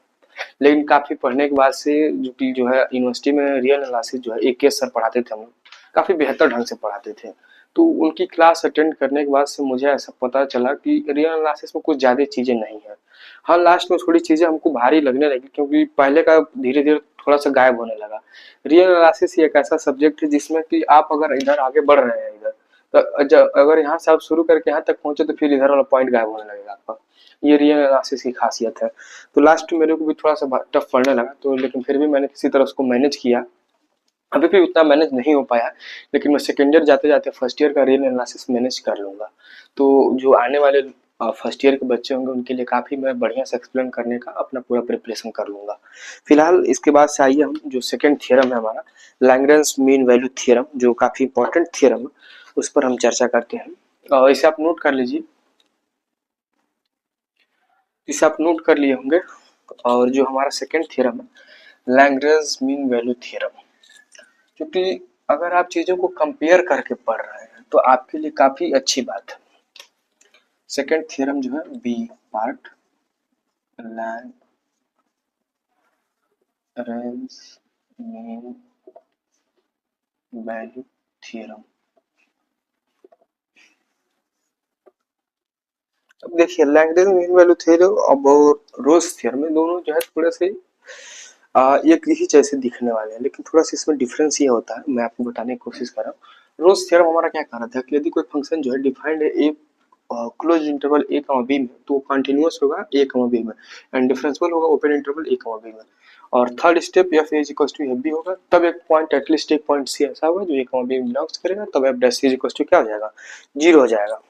लेकिन काफ़ी पढ़ने के बाद से जो है यूनिवर्सिटी में रियल एनालिसिस जो है एक सर पढ़ाते थे, हम लोग काफ़ी बेहतर ढंग से पढ़ाते थे। तो उनकी क्लास अटेंड करने के बाद से मुझे ऐसा पता चला कि रियल एनालिसिस में कुछ ज़्यादा चीज़ें नहीं है। हाँ, लास्ट में थोड़ी चीज़ें हमको भारी लगने लगी क्योंकि पहले का धीरे धीरे थोड़ा सा गायब होने लगा। रियल एनालिसिस एक ऐसा सब्जेक्ट है जिसमें कि आप अगर इधर आगे बढ़ रहे हैं इधर, तो अगर यहाँ से आप शुरू करके यहाँ तक पहुंचे तो फिर इधर वाला पॉइंट गायब होने लगेगा आपका। ये रियल एनालिसिस की खासियत है। तो लास्ट में मेरे को भी थोड़ा सा टफ पड़ने लगा, तो लेकिन फिर भी मैंने किसी तरह उसको मैनेज किया अभी भी उतना मैनेज नहीं हो पाया, लेकिन मैं सेकेंड ईयर जाते जाते फर्स्ट ईयर का रियल एनालिसिस मैनेज कर लूँगा। तो जो आने वाले फर्स्ट ईयर के बच्चे होंगे उनके लिए काफ़ी मैं बढ़िया से एक्सप्लेन करने का अपना पूरा प्रिपरेशन कर लूँगा। फिलहाल इसके बाद से आइए हम जो सेकंड थ्योरम है हमारा, लैग्रेंज मीन वैल्यू थ्योरम, जो काफ़ी इंपॉर्टेंट थ्योरम है, उस पर हम चर्चा करते हैं। इसे आप नोट कर लीजिए, इसे आप नोट कर लिए होंगे। और जो हमारा सेकंड थ्योरम है लैग्रेंज मीन वैल्यू थ्योरम, क्योंकि अगर आप चीज़ों को कंपेयर करके पढ़ रहे हैं तो आपके लिए काफ़ी अच्छी बात है। सेकंड थ्योरम जो है B part, Lagrange mean value theorem. अब देखिए लैग्रेंज मीन वैल्यू थ्योरम और रोल्स थ्योरम में दोनों जो है थोड़े से एक ही जैसे दिखने वाले हैं, लेकिन थोड़ा सा इसमें डिफरेंस ये होता है, मैं आपको बताने की कोशिश कर रहा हूँ। रोल्स थ्योरम हमारा क्या कह रहा था कि यदि कोई फंक्शन जो है डिफाइंड है ए क्लोज इंटरवल ए कमा बी में, तो कंटिन्यूअस होगा ए कमा बी में, एंड डिफरेंशियल होगा ओपन इंटरवल ए कमा बी में। और third step F is equal to F B होगा, तब एक पॉइंट एटलीस्ट एक पॉइंट सी ऐसा होगा जो ए कमा बी में बिलोंग्स करेगा, तब F dash C is equal to क्या हो जाएगा, जीरो हो जाएगा।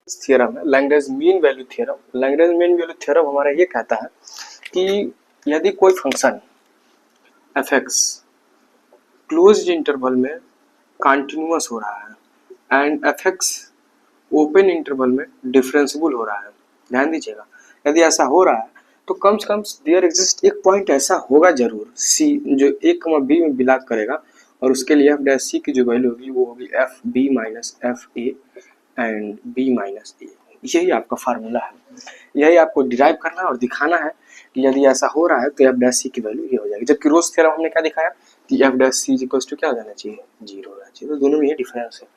थ्योरम है Lagrange mean value theorem. Lagrange mean value theorem हमारा ये कहता है कि यदि कोई function F X closed interval में कंटिन्यूअस हो रहा है and F X open interval में डिफरेंशिएबल हो रहा है, ध्यान दीजिएगा, यदि ऐसा हो रहा है तो कम से कम देयर एग्जिस्ट एक पॉइंट ऐसा होगा जरूर सी जो ए कमा बी में बिलोंग करेगा, और उसके लिए एफ डैश सी की जो वैल्यू होगी वो होगी f B minus F a and b minus a. यही आपका फार्मूला है, यही आपको डिराइव करना है और दिखाना है कि यदि ऐसा हो रहा है तो एफ डैश सी की वैल्यू ये हो जाएगी। जबकि रोल्स थ्योरम हमने क्या दिखाया कि F dash C equal to क्या हो जाना चाहिए, जीरो होना चाहिए। तो दोनों में ये डिफरेंस है,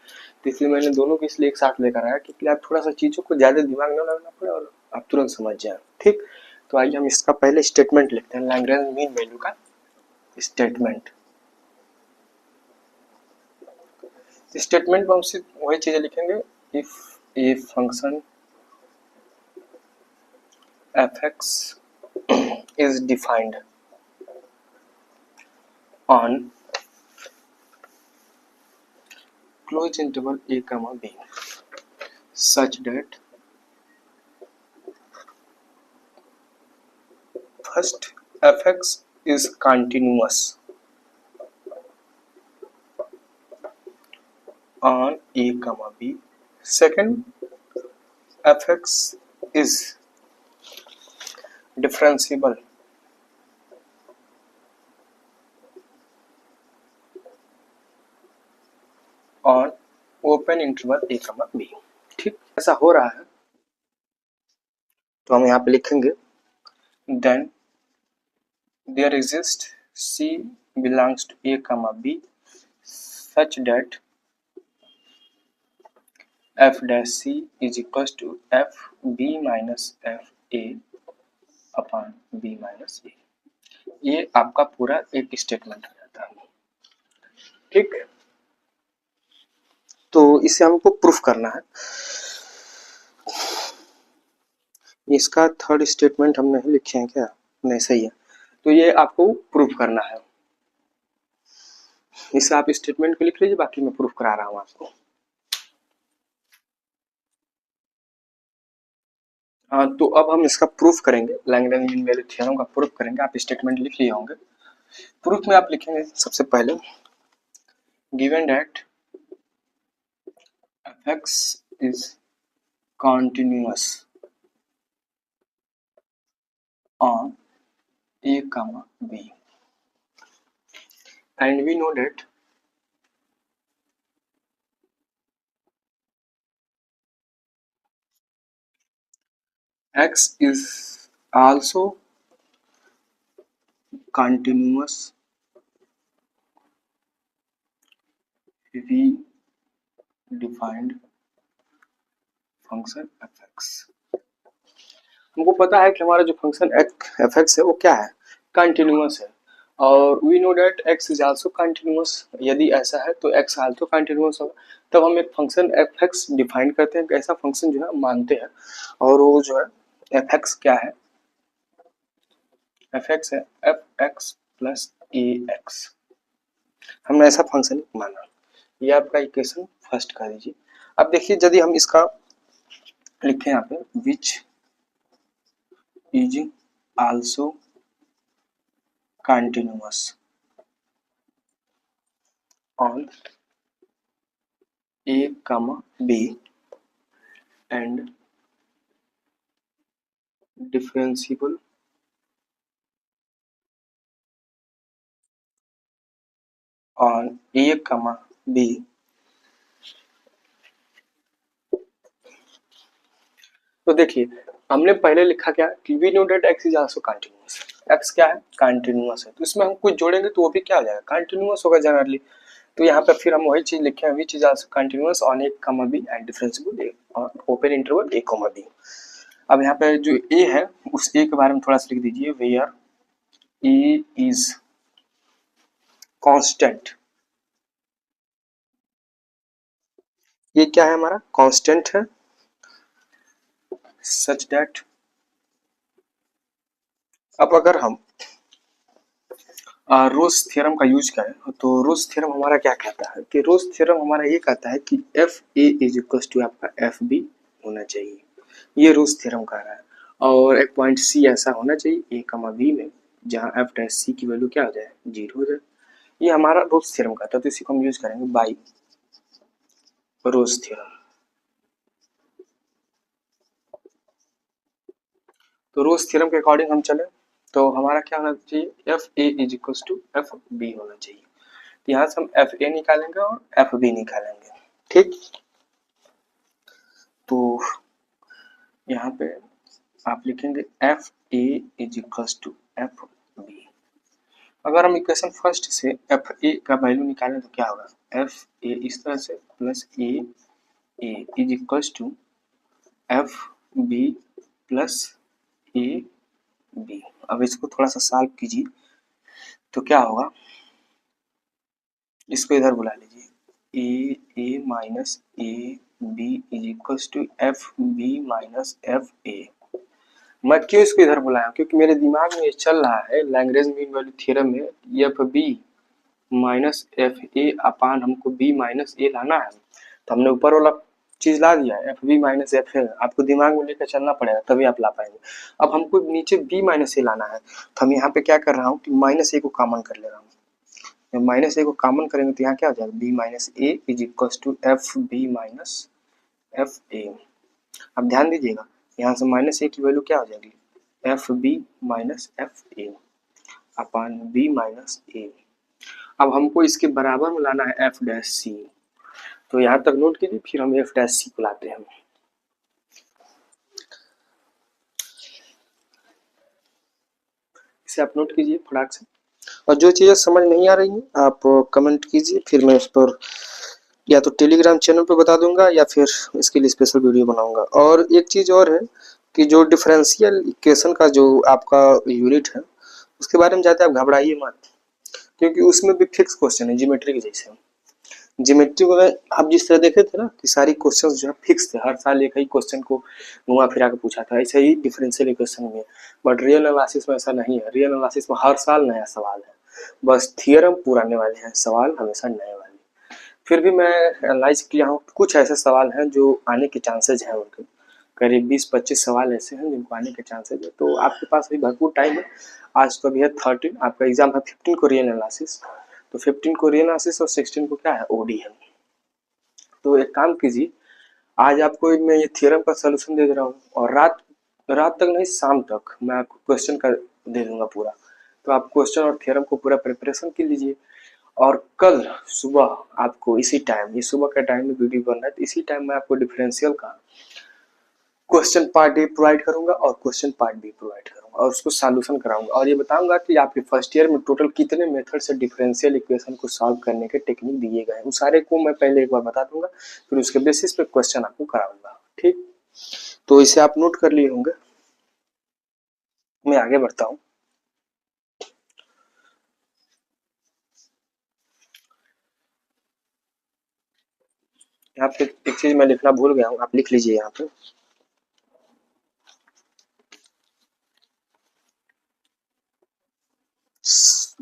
तो इसलिए मैंने दोनों को इसलिए एक साथ लेकर आया कि आप थोड़ा सा चीज़ों को ज़्यादा दिमाग न लगाना पड़े और आप तुरंत समझ जाए। ठीक, तो आइए हम इसका पहले स्टेटमेंट लिखते हैं, लैग्रेंज मीन वैल्यू का स्टेटमेंट। स्टेटमेंट में हम सिर्फ वही चीज़ें लिखेंगे, if a function F x is defined on closed interval a comma b such that first fx is continuous on a comma b, second fx is differentiable on open interval a comma b। ठीक, ऐसा हो रहा है तो हम यहाँ पे लिखेंगे then there exists c belongs to a comma b such that f dash c is equals to f b minus f a अपॉन b माइनस ए। ये आपका पूरा एक स्टेटमेंट हो जाता है। ठीक, तो इसे हमको प्रूफ करना है। इसका थर्ड स्टेटमेंट हम नहीं लिखे हैं क्या, नहीं सही है, तो ये आपको प्रूफ करना है। इसे आप स्टेटमेंट को लिख लीजिए, बाकी मैं प्रूफ करा रहा हूँ आपको। हाँ, तो अब हम इसका प्रूफ करेंगे, लैग्रेंज मीन वैल्यू थ्योरम का प्रूफ करेंगे। आप स्टेटमेंट लिख लिए होंगे। प्रूफ में आप लिखेंगे सबसे पहले given that fx is continuous on a comma b and we know that x is also continuous we defined function fx। हमको पता है कि हमारा जो फंक्शन fx है वो क्या है, कंटिन्यूअस है, और we know that x is also continuous. यदि ऐसा है तो x आल्सो कंटिन्यूअस होगा, तब हम एक फंक्शन fx डिफाइन करते हैं, ऐसा फंक्शन जो है मानते हैं, और वो जो है fx क्या है, fx है fx प्लस ax। हमने ऐसा फंक्शन माना। ये आपका इक्वेशन फर्स्ट कर दीजिए। अब देखिए यदि हम इसका लिखें यहाँ पे which is also continuous on A, B and differentiable on A, B। तो देखिए हमने पहले लिखा क्या कि we know that x is also continuous. x क्या है? कंटिन्यूअस है। तो इसमें हम कुछ जोड़ेंगे तो वो भी क्या हो जाएगा? कंटिन्यूअस होगा जनरली। तो यहाँ पे फिर हम वही चीज लिखे हैं which is also continuous on A, B and differentiable A और ओपन इंटरवल A, B। अब यहाँ पे जो A है उस A के बारे में थोड़ा सा लिख दीजिए वेयर A इज कांस्टेंट। ये क्या है? हमारा कांस्टेंट है सच दैट। अब अगर हम रोज थ्योरम का यूज करें तो रोज थ्योरम हमारा क्या कहता है कि रोज थ्योरम हमारा ये कहता है कि F A is equal to आपका एफ बी होना चाहिए। ये रोज थ्योरम कह रहा है। और एक पॉइंट सी ऐसा होना चाहिए ए कमा बी में जहाँ एफ डैश सी की वैल्यू क्या हो जाए? 0 हो जाए। ये हमारा रोज थ्योरम कहता है। तो इसी को हम यूज करेंगे बाई रोज थ्योरम। तो रोज थ्योरम के अकॉर्डिंग हम चले तो हमारा क्या होना चाहिए? F A is equal to F B होना चाहिए। तो यहाँ से हम एफ ए निकालेंगे और एफ बी निकालेंगे। ठीक। तो यहाँ पे आप लिखेंगे F A is equal to F B. अगर हम इक्वेशन फर्स्ट से एफ ए का वैल्यू निकालें तो क्या होगा? एफ ए इस तरह से plus A is equal to F B plus A B. अब इसको थोड़ा सा सॉल्व कीजिए तो क्या होगा? इसको इधर बुला लीजिए a minus a b is equal to F B minus F a. मैं क्यों इसको इधर बुलाया? क्योंकि मेरे दिमाग में ये चल रहा है लैग्रेंज मीन वैल्यू थ्योरम में f B minus F a upon हमको बी माइनस ए लाना है। तो हमने ऊपर वाला चीज ला दिया F B minus F A. आपको दिमाग में लेकर चलना पड़ेगा तभी आप ला पाएंगे। अब हमको नीचे बी माइनस ए लाना है तो हम यहाँ पे क्या कर रहा हूँ कि माइनस ए को कॉमन कर ले रहा हूँ। जब माइनस ए को कॉमन करेंगे तो यहाँ क्या हो जाएगा? B minus A is equal to F B minus F A. अब ध्यान दीजिएगा यहाँ से माइनस ए की वैल्यू क्या हो जाएगी? F B minus F a upon b minus a. अब हमको इसके बराबर में लाना है एफ डैश सी। तो यहाँ तक नोट कीजिए फिर हम एफ डैश सी को लाते हैं। इसे आप नोट कीजिए फटाक से। और जो चीज़ें समझ नहीं आ रही हैं आप कमेंट कीजिए फिर मैं उस पर या तो टेलीग्राम चैनल पे बता दूंगा या फिर इसके लिए स्पेशल वीडियो बनाऊंगा। और एक चीज़ और है कि जो डिफरेंशियल इक्वेशन का जो आपका यूनिट है उसके बारे में ज़्यादा आप घबराइए मत क्योंकि उसमें भी फिक्स क्वेश्चन है ज्योमेट्री के जैसे। ज्योमेट्री को आप जिस तरह देखे थे ना कि सारी क्वेश्चंस जो है फिक्स थे, हर साल एक ही क्वेश्चन को घुमा फिरा के पूछा था, ऐसे ही डिफरेंशियल इक्वेशन में। बट रियल एनालिसिस में ऐसा नहीं है। रियल एनालिसिस में हर साल नया सवाल है, बस थियरम पुराने वाले हैं, सवाल हमेशा नए वाले। फिर भी मैं एनालाइज किया हूँ कुछ ऐसे सवाल हैं जो आने के चांसेज हैं उनके, करीब 20-25 सवाल ऐसे हैं जिनको आने के चांसेज है। तो आपके पास अभी भरपूर टाइम है। आज तो अभी है 13, आपका एग्जाम है 15 को रियल एनालिसिस। तो 15 को रियल एनालिसिस और 16 को क्या है? ओडी है। तो एक काम कीजिए आज आपको मैं ये थ्योरम का सलूशन दे दे रहा हूँ और रात रात तक नहीं शाम तक मैं आपको क्वेश्चन का दे दूंगा पूरा। तो आप क्वेश्चन और थ्योरम को पूरा प्रिपरेशन कर लीजिए और कल सुबह आपको इसी टाइम, ये सुबह का टाइम में वीडियो बन रहा है तो इसी टाइम में आपको डिफरेंशियल का क्वेश्चन पार्ट ए प्रोवाइड करूंगा और क्वेश्चन पार्ट बी प्रोवाइड करूंगा और उसको सॉल्यूशन कराऊंगा और ये बताऊंगा कि आपके फर्स्ट ईयर में टोटल कितने मेथड से डिफरेंशियल इक्वेशन को सॉल्व करने के टेक्निक दिए गए हैं। उस सारे को मैं पहले एक बार बता दूंगा फिर उसके बेसिस पे क्वेश्चन आपको कराऊंगा। ठीक, तो इसे आप नोट कर लिए होंगे। मैं आगे बढ़ता हूँ। यहाँ पे एक चीज मैं लिखना भूल गया हूँ, आप लिख लीजिए यहाँ पे।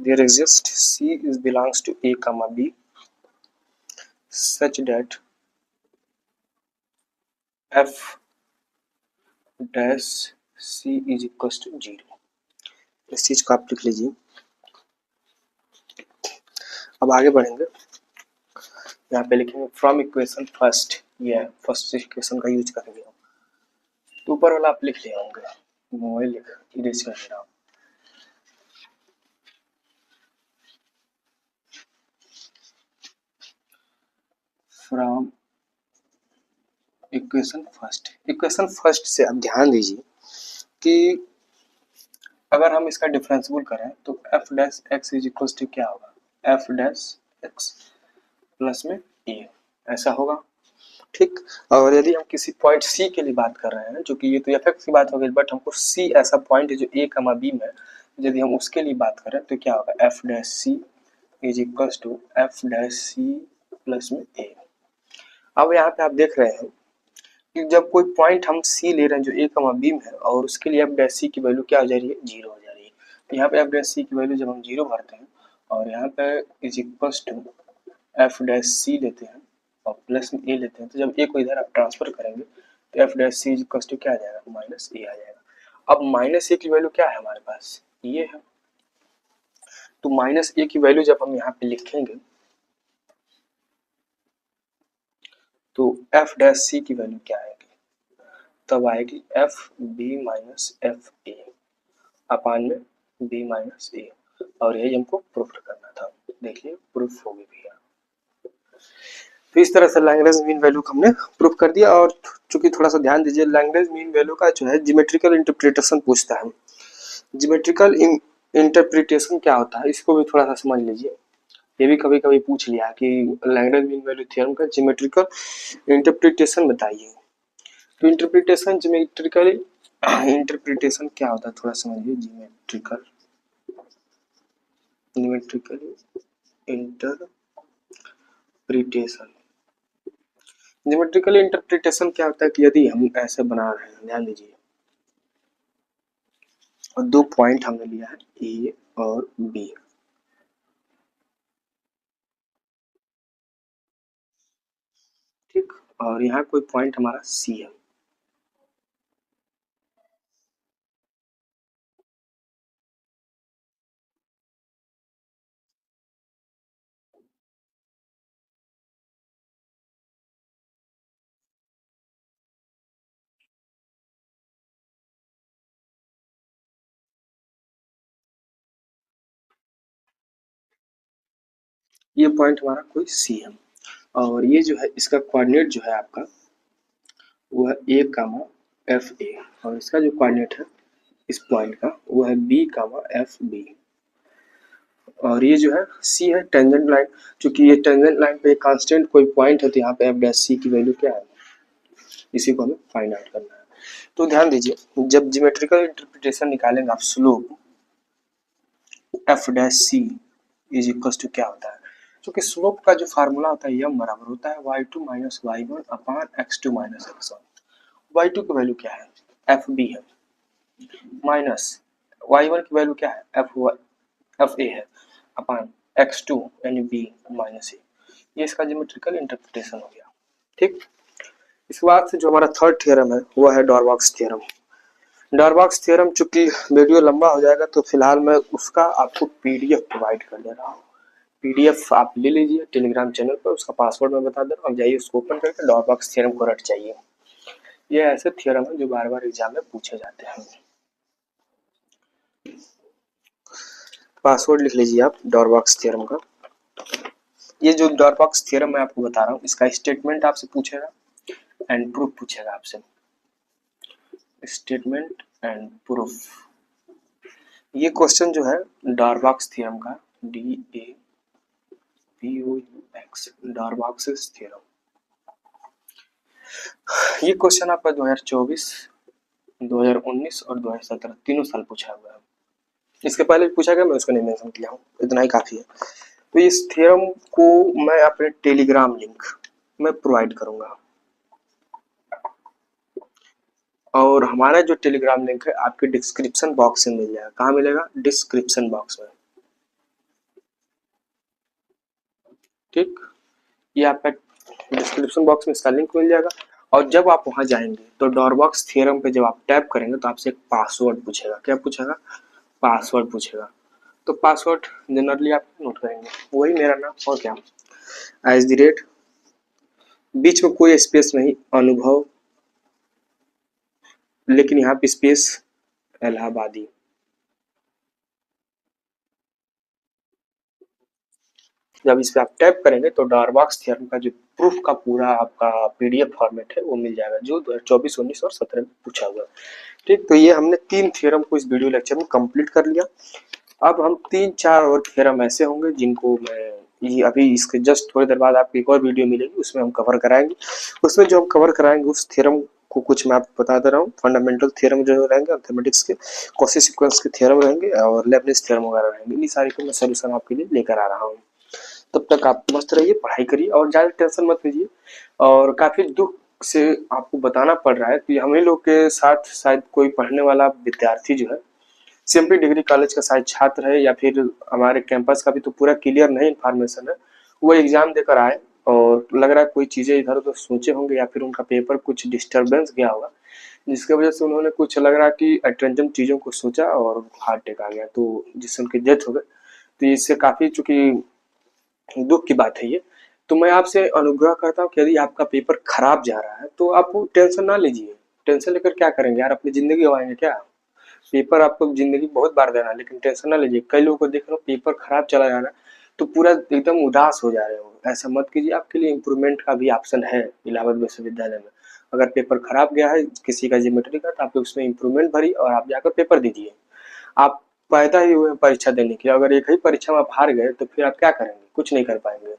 There exist C is belongs to A comma B such that F dash C is equals to 0। इस चीज को आप लिख लीजिए। अब आगे बढ़ेंगे, यहाँ पे लिखेंगे फ्रॉम इक्वेशन फर्स्ट, ये फर्स्ट इक्वेशन का यूज करेंगे हम। तो ऊपर वाला आप लिख लिए होंगे, मैं लिख इरेज कर रहा हूँ। फ्रॉम इक्वेशन फर्स्ट से आप ध्यान दीजिए कि अगर हम इसका डिफरेंशियल करें तो F dash X is equal to क्या होगा, एफ डैश एक्स प्लस में ए, ऐसा होगा, ठीक। और यदि हम किसी पॉइंट सी के लिए बात कर रहे हैं, जो कि ये तो एफ एक्स की बात हो गई, बट हमको सी ऐसा पॉइंट है जो ए कमा बी में, यदि हम उसके लिए बात करें तो क्या होगा, F dash C is equal to F dash C plus में ए। अब यहाँ पे आप देख रहे हैं कि जब कोई पॉइंट हम सी ले रहे हैं जो ए कमा बी में है और उसके लिए एफ डैश सी की वैल्यू क्या हो जा रही है, 0 हो जा रही है। तो यहाँ पे एफ डैश सी की वैल्यू जब हम 0 भरते हैं और यहाँ पे is equal to F dash c लेते हैं और प्लस में ए लेते हैं, तो जब ए को इधर आप ट्रांसफर करेंगे तो F dash C is equal to क्या आ जाएगा, माइनस ए आ जाएगा। अब माइनस ए की वैल्यू क्या है हमारे पास, ये है। तो माइनस ए की वैल्यू जब हम यहाँ पे लिखेंगे तो एफ डैश सी की वैल्यू क्या आएगी, तब आएगी f B minus F a upon में बी माइनस ए, और यही हमको प्रूफ करना था। देखिए प्रूफ हो गई भैया। तो इस तरह से लैग्रेंज मीन वैल्यू को हमने प्रूफ कर दिया। और चूंकि थोड़ा सा ध्यान दीजिए, लैग्रेंज मीन वैल्यू का जो है ज्योमेट्रिकल इंटरप्रिटेशन पूछता है। ज्योमेट्रिकल इंटरप्रिटेशन क्या होता है, इसको भी थोड़ा सा समझ लीजिए। ये भी कभी कभी पूछ लिया कि लैग्रेंज मीन वैल्यू थ्योरम का ज्योमेट्रिकल इंटरप्रिटेशन बताइए। तो इंटरप्रिटेशन ज्योमेट्रिकल इंटरप्रिटेशन क्या होता है थोड़ा समझिए। ज्योमेट्रिकल इंटरप्रिटेशन, ज्योमेट्रिकल इंटरप्रिटेशन क्या होता है कि यदि हम ऐसे बना रहे हैं, ध्यान दीजिए, और दो पॉइंट हमने लिया है ए और बी, ठीक, और यहाँ कोई पॉइंट हमारा सी है। ये पॉइंट हमारा कोई सी है और ये जो है इसका कोऑर्डिनेट जो है आपका वो है ए कामा एफ ए, और इसका जो कोऑर्डिनेट है इस पॉइंट का वो है बी कामा एफ बी, और ये जो है सी है टेंजेंट लाइन। चूंकि ये टेंजेंट लाइन पे कांस्टेंट कोई पॉइंट है तो यहाँ पे एफ डैश सी की वैल्यू क्या है, इसी को हमें फाइंड आउट करना है। तो ध्यान दीजिए, जब ज्योमेट्रिकल इंटरप्रिटेशन निकालेंगे आप, slope F dash C is equal to क्या होता है, क्योंकि स्लोप का जो फार्मूला होता है यम बराबर होता है y2 माइनस y1 अपान x2 माइनस x1। y2 की वैल्यू क्या है, एफ बी है, माइनस y1 की वैल्यू क्या है, एफ ए है, अपान x2 यानी b माइनस ए। ये इसका ज्योमेट्रिकल इंटरप्रिटेशन हो गया, ठीक। इस बाद से जो हमारा थर्ड थ्योरम है वो है डॉरबॉक्स थ्योरम। डॉरबॉक्स थ्योरम चूंकि वीडियो लंबा हो जाएगा तो फिलहाल मैं उसका आपको पीडीएफ प्रोवाइड कर दे रहा हूँ। पीडीएफ आप ले लीजिए टेलीग्राम चैनल पर, उसका पासवर्ड मैं बता दे रहा हूँ, जाइए उसको ओपन करके डॉरबॉक्स थ्योरम को रट जाइए। ये ऐसे थ्योरम है जो बार बार एग्जाम में पूछे जाते हैं। पासवर्ड लिख लीजिए आप डॉरबॉक्स थ्योरम का। ये जो डॉरबॉक्स थ्योरम मैं आपको बता रहा हूँ इसका स्टेटमेंट आपसे पूछेगा एंड प्रूफ पूछेगा आपसे। स्टेटमेंट एंड प्रूफ, ये क्वेश्चन जो है डॉरबॉक्स थ्योरम का, DAPOUX डॉरबॉक्स थ्योरम, ये क्वेश्चन आपका 2024, 2019 और 2017 तीनों साल पूछा हुआ है। इसके पहले पूछा गया, मैं उसको नहीं मेंशन किया हूँ, इतना ही काफी है। तो इस थ्योरम को मैं अपने टेलीग्राम लिंक में प्रोवाइड करूंगा, और हमारा जो टेलीग्राम लिंक है आपके डिस्क्रिप्शन बॉक्स में मिल जाएगा। कहाँ मिलेगा, डिस्क्रिप्शन बॉक्स में। ठीक, ये आपका डिस्क्रिप्शन बॉक्स में इसका लिंक मिल जाएगा। और जब आप वहां जाएंगे तो डॉरबॉक्स थ्योरम पे जब आप टैप करेंगे तो आपसे एक पासवर्ड पूछेगा। क्या पूछेगा? पासवर्ड पूछेगा। तो पासवर्ड जनरली आप नोट करेंगे, वही मेरा नाम और क्या, @ बीच में कोई स्पेस नहीं, अनुभव, लेकिन यहाँ पे स्पेस इलाहाबादी। जब इस पे आप टैप करेंगे तो डॉरबॉक्स थ्योरम का जो प्रूफ का पूरा आपका पीडीएफ फॉर्मेट है वो मिल जाएगा, जो 2024, 19 और 17 में पूछा हुआ है। ठीक, तो ये हमने 3 थ्योरम को इस वीडियो लेक्चर में कंप्लीट कर लिया। अब हम 3-4 और थ्योरम ऐसे होंगे जिनको मैं ये अभी इसके जस्ट थोड़ी देर बाद आपको एक और वीडियो मिलेगी, उसमें हम कवर कराएंगे। उसमें जो हम कवर कराएंगे उस थ्योरम को कुछ मैं आपको बता दे रहा हूँ। फंडामेंटल थ्योरम जो रहेंगे, मैथमेटिक्स के कॉची सीक्वेंस के थ्योरम रहेंगे और लेबनिज थ्योरम वगैरह रहेंगे। इन्हीं सारी को मैं सोल्यूशन आपके लिए लेकर आ रहा हूँ। तब तक आप मस्त रहिए, पढ़ाई करिए और ज़्यादा टेंशन मत लीजिए। और काफ़ी दुख से आपको बताना पड़ रहा है कि हम ही लोग के साथ शायद कोई पढ़ने वाला विद्यार्थी जो है, सीएमपी डिग्री कॉलेज का शायद छात्र है या फिर हमारे कैंपस का भी तो पूरा क्लियर नहीं इन्फॉर्मेशन है, वो एग्जाम देकर आए और लग रहा है कोई चीज़ें इधर उधर सोचे होंगे या फिर उनका पेपर कुछ डिस्टर्बेंस गया होगा, जिसकी वजह से उन्होंने कुछ लग रहा है कि अटेंजन चीज़ों को सोचा और हार्ट अटैक आ गया, तो जिससे उनकी डेथ हो गई। तो इससे काफ़ी चूंकि दुख की बात है ये। तो मैं आपसे अनुग्रह करता हूँ कि यदि आपका पेपर खराब जा रहा है तो आप टेंशन ना लीजिए। टेंशन लेकर क्या करेंगे यार, अपनी ज़िंदगी गँवाएँगे क्या? पेपर आपको ज़िंदगी बहुत बार देना है, लेकिन टेंशन ना लीजिए। कई लोगों को देख रहा हूँ पेपर खराब चला जा रहा है तो पूरा एकदम उदास हो जा रहे हो। ऐसा मत कीजिए, आपके लिए इम्प्रूवमेंट का भी ऑप्शन है इलाहाबाद विश्वविद्यालय में। अगर पेपर खराब गया है किसी का ज्योमेट्री का तो आप उसमें इम्प्रूवमेंट भरिए और आप जाकर पेपर दीजिए। आप पैदा ही हुए हैं परीक्षा देने के लिए, अगर एक ही परीक्षा में आप हार गए तो फिर आप क्या करेंगे? कुछ नहीं कर पाएंगे।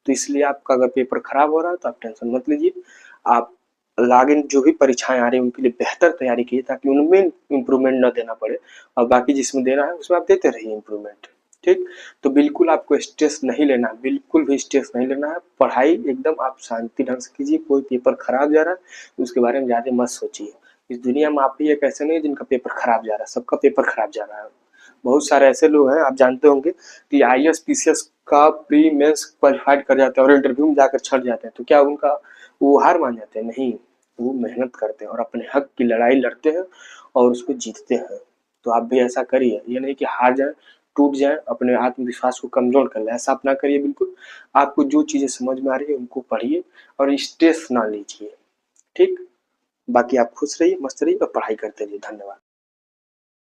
तो इसलिए आपका अगर पेपर खराब हो रहा है तो आप टेंशन मत लीजिए। आप आगे जो भी परीक्षाएं आ रही है उनके लिए बेहतर तैयारी कीजिए ताकि उनमें इम्प्रूवमेंट न देना पड़े और बाकी जिसमें देना है उसमें आप देते रहिए इम्प्रूवमेंट। ठीक, तो बिल्कुल आपको स्ट्रेस नहीं लेना, बिल्कुल भी स्ट्रेस नहीं लेना है। पढ़ाई एकदम आप शांति ढंग से कीजिए। कोई पेपर खराब जा रहा है तो उसके बारे में ज़्यादा मत सोचिए। इस दुनिया में आप ही एक ऐसे नहीं जिनका पेपर खराब जा रहा है, सबका पेपर खराब जा रहा है। बहुत सारे ऐसे लोग हैं, आप जानते होंगे कि आईएएस पीसीएस का प्री मेंस क्वालिफाइड कर जाते हैं और इंटरव्यू में जाकर छट जाते हैं, तो क्या उनका वो हार मान जाते हैं? नहीं, वो मेहनत करते हैं और अपने हक की लड़ाई लड़ते हैं और उसको जीतते हैं। तो आप भी ऐसा करिए, ये नहीं कि हार जाए, टूट जाए, अपने आत्मविश्वास को कमजोर कर ले, ऐसा आप ना करिए बिल्कुल। आपको जो चीजें समझ में आ रही है उनको पढ़िए और स्ट्रेस ना लीजिए। ठीक, बाकी आप खुश रहिए, मस्त रहिए और पढ़ाई करते रहिए। धन्यवाद।